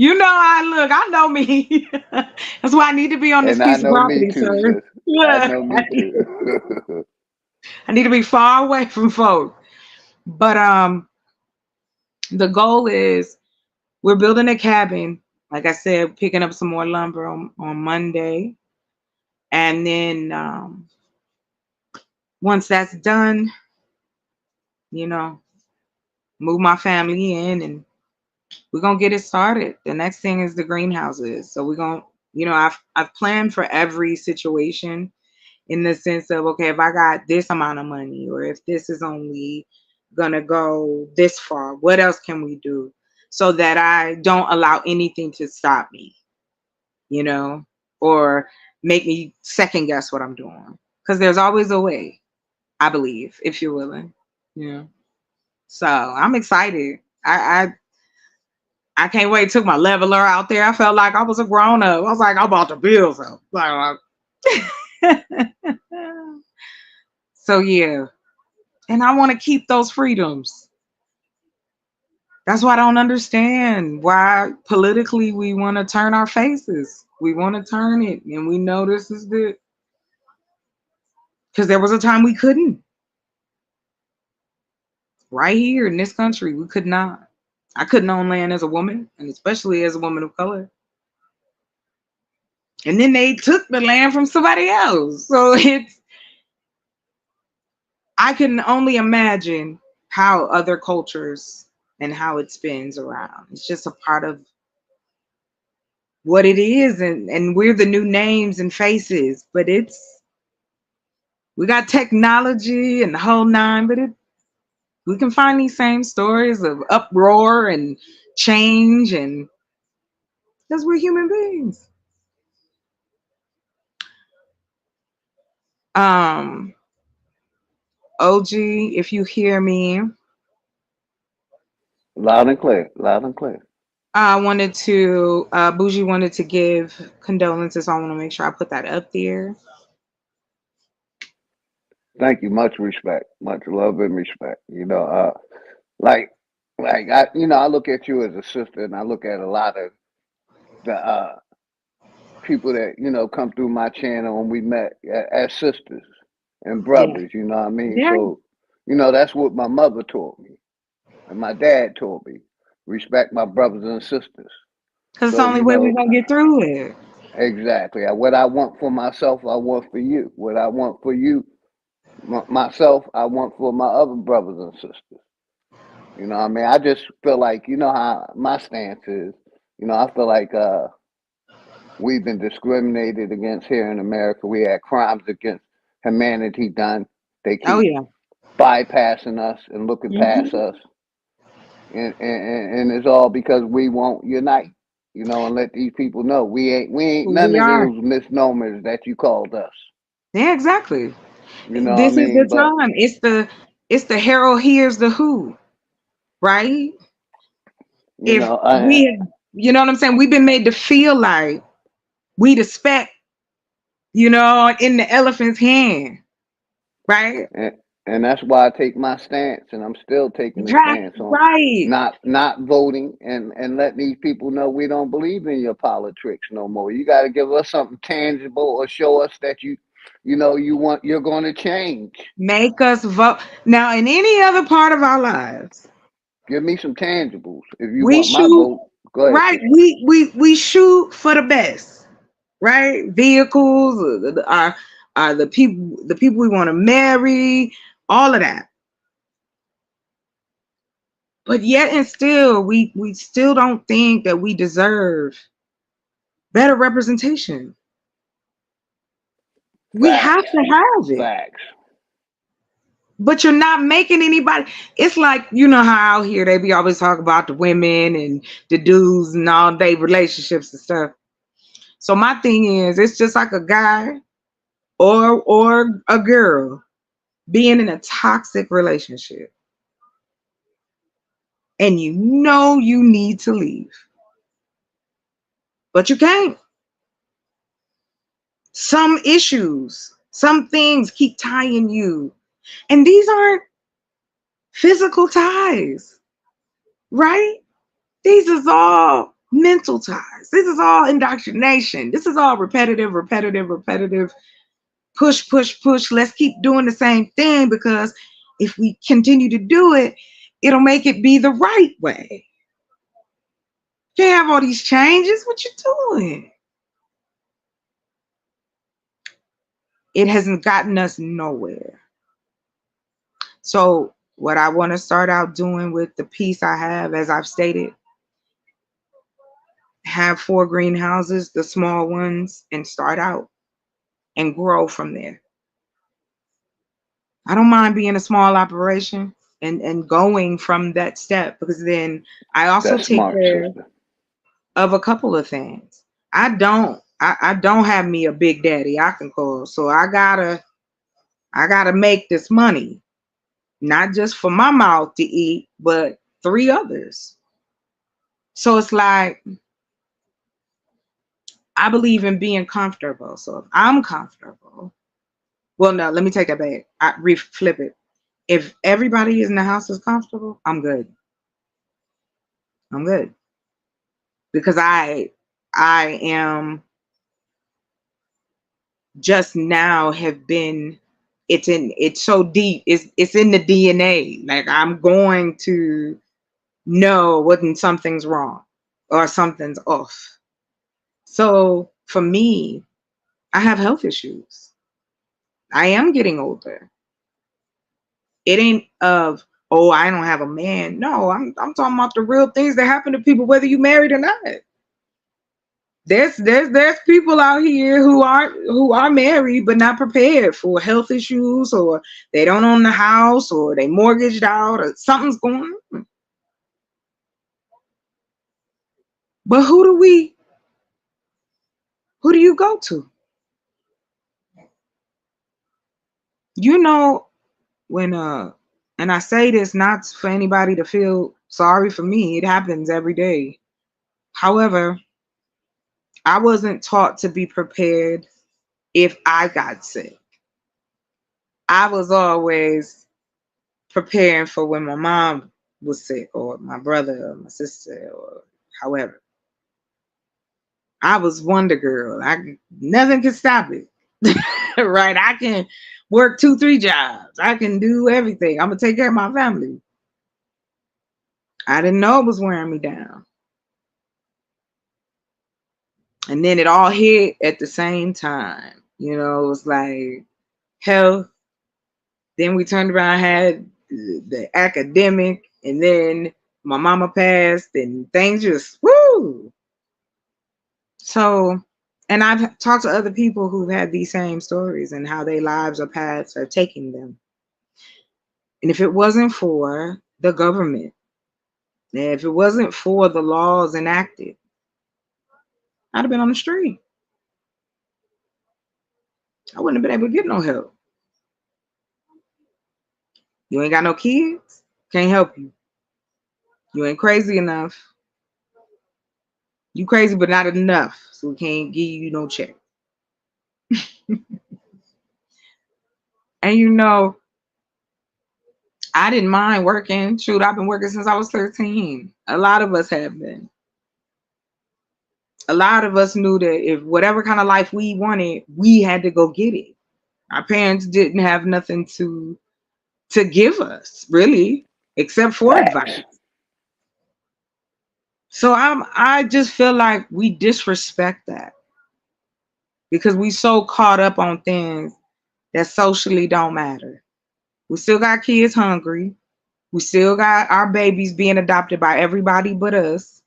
I look. I know me. That's why I need to be on this And I piece of know me property, too, sir. sis. I Look, know I me need, too. I need to be far away from folk. But the goal is we're building a cabin. Like I said, picking up some more lumber on Monday, and then once that's done, you know, move my family in, and we're gonna get it started. The next thing is the greenhouses. So we're gonna, I've planned for every situation in the sense of, okay, if I got this amount of money, or if this is only gonna go this far, what else can we do so that I don't allow anything to stop me, you know, or make me second guess what I'm doing? Because there's always a way, I believe, if you're willing. Yeah. So I'm excited. I can't wait. Took my leveler out there. I felt like I was a grown up. I was like, I'm about to build something. So yeah. And I want to keep those freedoms. That's why I don't understand why politically we want to turn our faces. We want to turn it, and we know this is the because there was a time we couldn't. Right here in this country, we could not. I couldn't own land as a woman, and especially as a woman of color. And then they took the land from somebody else. So I can only imagine how other cultures and how it spins around. It's just a part of what it is, and we're the new names and faces, but we got technology and the whole nine, but we can find these same stories of uproar and change, and because we're human beings. um OG, if you hear me, Loud and clear. Loud and clear. I wanted to Bougie wanted to give condolences. I want to make sure I put that up there. Thank you. Much respect. Much love and respect. Like Like I look at you as a sister, and I look at a lot of the people that come through my channel, and we met as sisters and Yeah. brothers. You know what I mean? Yeah. So that's what my mother taught me, and my dad taught me: respect my brothers and sisters. Because it's the So only way we're gonna get through it. exactly. What I want for myself, I want for you. What I want for you, myself, I want for my other brothers and sisters. You know what I mean? I just feel like how my stance is. I feel like we've been discriminated against here in America. We had crimes against humanity done. They Oh keep yeah. bypassing us and looking past Hmm. us, and it's all because we won't unite. And let these people know we ain't Who none we of are. those misnomers that you called us. Yeah, exactly. You know what I This is mean? the But time. It's the Harold hears the who, right? you If know, we, you know what I'm saying, we've been made to feel like we the speck, in the elephant's hand, right? and, and that's why I take my stance, and I'm still taking a Right, stance on right. not voting, and letting these people know we don't believe in your politics no more. You got to give us something tangible or show us that you're going to change. Make us vote. Now, in any other part of our lives, Give me some tangibles. If you we want my shoot, vote, go ahead, right? sister. We shoot for the best, right? Vehicles, are the people we want to marry, all of that. But yet and still, we still don't think that we deserve better representation. We have Facts, to have it. facts. But you're not making anybody. It's like, how out here they be always talking about the women and the dudes and all day relationships and stuff. So my thing is, it's just like a guy or a girl being in a toxic relationship, and you need to leave, but you can't. Some issues, some things keep tying you, and these aren't physical ties, right? These is all mental ties. This is all indoctrination. This is all repetitive, repetitive, repetitive. Push, push, push. Let's keep doing the same thing, because if we continue to do it, it'll make it be the right way. You can't have all these changes. What you doing? It hasn't gotten us nowhere. So what I want to start out doing with the piece I have, as I've stated, have 4 greenhouses, the small ones, and start out and grow from there. I don't mind being a small operation and going from that step, because then I also That's take smart, care sister. of a couple of things. I don't have me a big daddy I can call. So I gotta make this money, not just for my mouth to eat, but 3 others. So it's like I believe in being comfortable. So if I'm comfortable, well, no, let me take that back. Flip it. If everybody in the house is comfortable, I'm good. I'm good, because I am just now have been. It's so deep. It's in the DNA. Like, I'm going to know when something's wrong or something's off. So for me, I have health issues. I am getting older. It ain't of, oh, I don't have a man. No, I'm talking about the real things that happen to people whether you married or not. There's people out here who are married but not prepared for health issues, or they don't own the house, or they mortgaged out, or something's going on. But who do you go to? You know, when and I say this not for anybody to feel sorry for me. It happens every day. However, I wasn't taught to be prepared if I got sick. I was always preparing for when my mom was sick, or my brother, or my sister, or however. I was Wonder Girl. Nothing can stop it. Right? I can work 2, 3 jobs. I can do everything. I'm gonna take care of my family. I didn't know it was wearing me down. And then it all hit at the same time. It was like health. Then we turned around, had the academic, and then my mama passed, and things just woo. So, and I've talked to other people who've had these same stories and how their lives or paths are taking them. And if it wasn't for the government, and if it wasn't for the laws enacted, I'd have been on the street. I wouldn't have been able to get no help. You ain't got no kids, can't help you. You ain't crazy enough. You crazy, but not enough, so we can't give you no check. And I didn't mind working. Shoot, I've been working since I was 13. A lot of us have been. A lot of us knew that if whatever kind of life we wanted, we had to go get it. Our parents didn't have nothing to give us, really, except for advice. So I just feel like we disrespect that because we so caught up on things that socially don't matter. We still got kids hungry. We still got our babies being adopted by everybody but us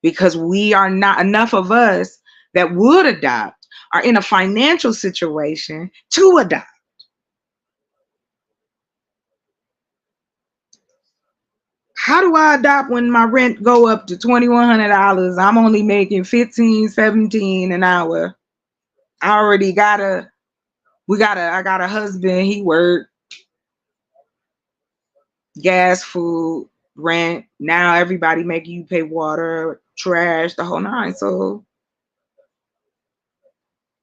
because we are not enough of us that would adopt are in a financial situation to adopt. How do I adopt when my rent go up to $2,100? I'm only making 15, 17 an hour. I already I got a husband, he work, gas, food, rent. Now everybody making you pay water, trash, the whole nine. So,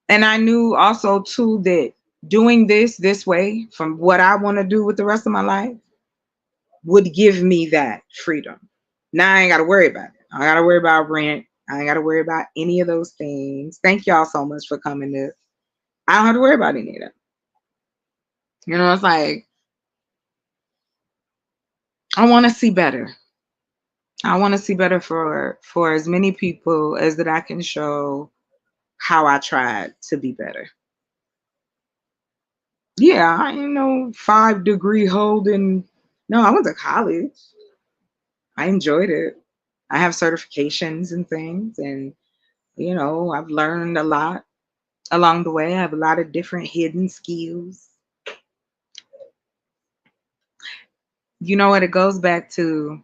and I knew also too that doing this way from what I want to do with the rest of my life would give me that freedom. Now I ain't got to worry about it. I got to worry about rent. I ain't got to worry about any of those things. Thank y'all so much for coming to. I don't have to worry about any of that. It's like I want to see better. I want to see better for as many people as that I can show how I tried to be better. Yeah, I ain't no 5-degree holding. No, I went to college. I enjoyed it. I have certifications and things, and I've learned a lot along the way. I have a lot of different hidden skills. You know what? It goes back to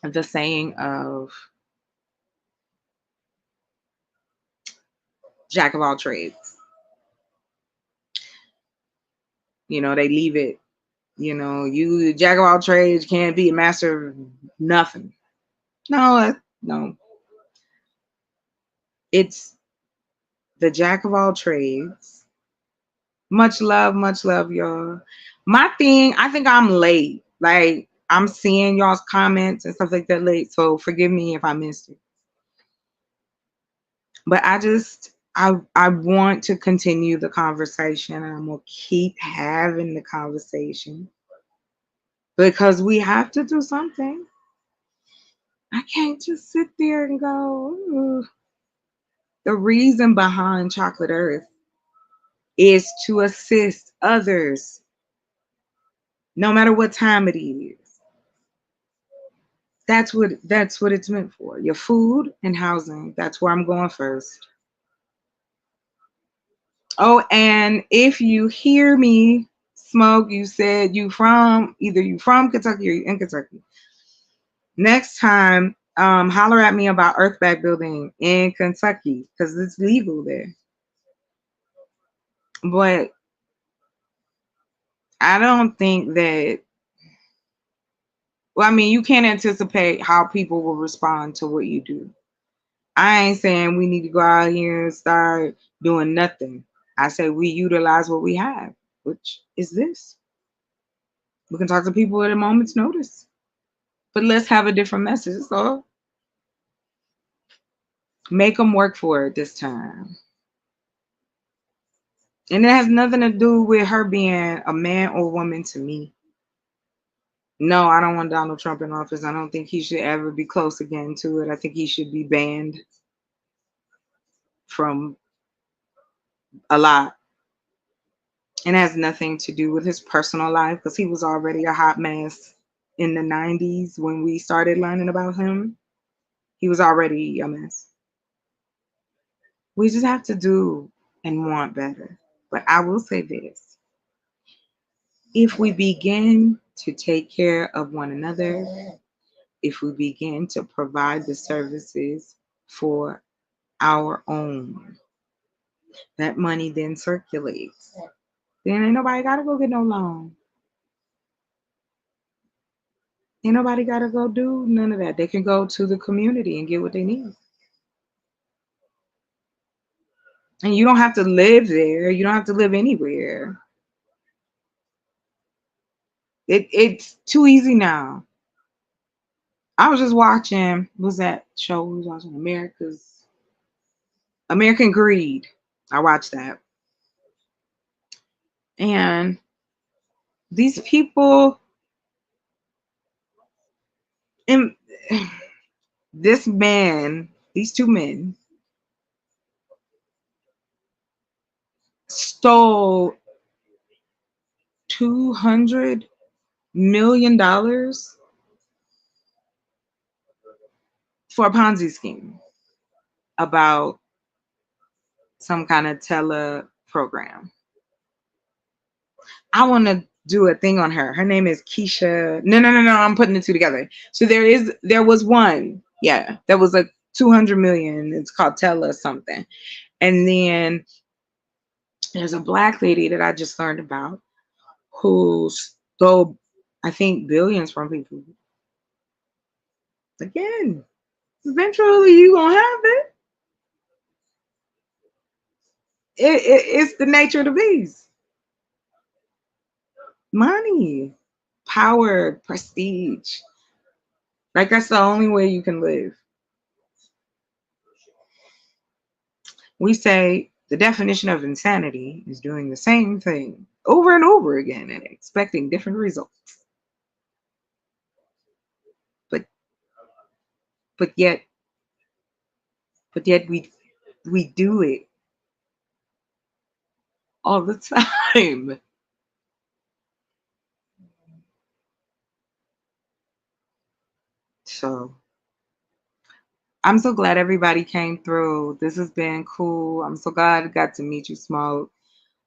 the saying of jack of all trades. They leave it. You jack of all trades can't be a master of nothing. No, no. It's the jack of all trades. Much love, y'all. My thing, I think I'm late. Like I'm seeing y'all's comments and stuff like that late. So forgive me if I missed it. But I want to continue the conversation and I'm gonna keep having the conversation because we have to do something. I can't just sit there and go, "Ooh." The reason behind Chocolate Earth is to assist others, no matter what time it is. That's what it's meant for. Your food and housing. That's where I'm going first. Oh, and if you hear me smoke, you said you from Kentucky or you in Kentucky. Next time, holler at me about Earthback Building in Kentucky because it's legal there. But I don't think that. Well, I mean, you can't anticipate how people will respond to what you do. I ain't saying we need to go out here and start doing nothing. I say we utilize what we have, which is this. We can talk to people at a moment's notice. But let's have a different message. So make them work for it this time. And it has nothing to do with her being a man or woman to me. No, I don't want Donald Trump in office. I don't think he should ever be close again to it. I think he should be banned from a lot. And it has nothing to do with his personal life because he was already a hot mess in the 90s when we started learning about him. He was already a mess. We just have to do and want better. But I will say this, if we begin to take care of one another, if we begin to provide the services for our own, that money then circulates. Then ain't nobody got to go get no loan. Ain't nobody got to go do none of that. They can go to the community and get what they need. And you don't have to live there. You don't have to live anywhere. It's too easy now. I was just watching, was that show we was watching? American Greed. I watched that. And these people in this man, these two men stole $200 million for a Ponzi scheme about some kind of tele program. I want to do a thing on her. Her name is Keisha. No. I'm putting the two together. So there was one. Yeah, there was like 200 million. It's called Tele something. And then there's a black lady that I just learned about who stole, I think, billions from people. Again, eventually you gonna have it. It's the nature of the beast. Money, power, prestige. Like that's the only way you can live. We say the definition of insanity is doing the same thing over and over again and expecting different results. But but yet we do it all the time. So I'm so glad everybody came through. This has been cool. I'm so glad I got to meet you, Smoke.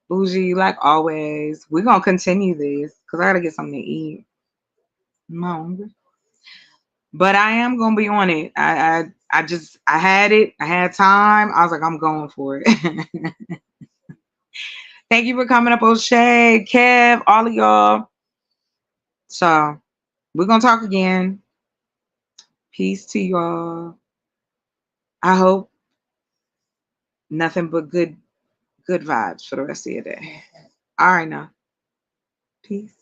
Bougie, like always. We're gonna continue this because I gotta get something to eat. I'm hungry. But I am gonna be on it. I had it. I had time. I was like, I'm going for it. Thank you for coming up, O'Shea, Kev, all of y'all. So we're gonna talk again. Peace to y'all. I hope nothing but good vibes for the rest of your day. All right now. Peace.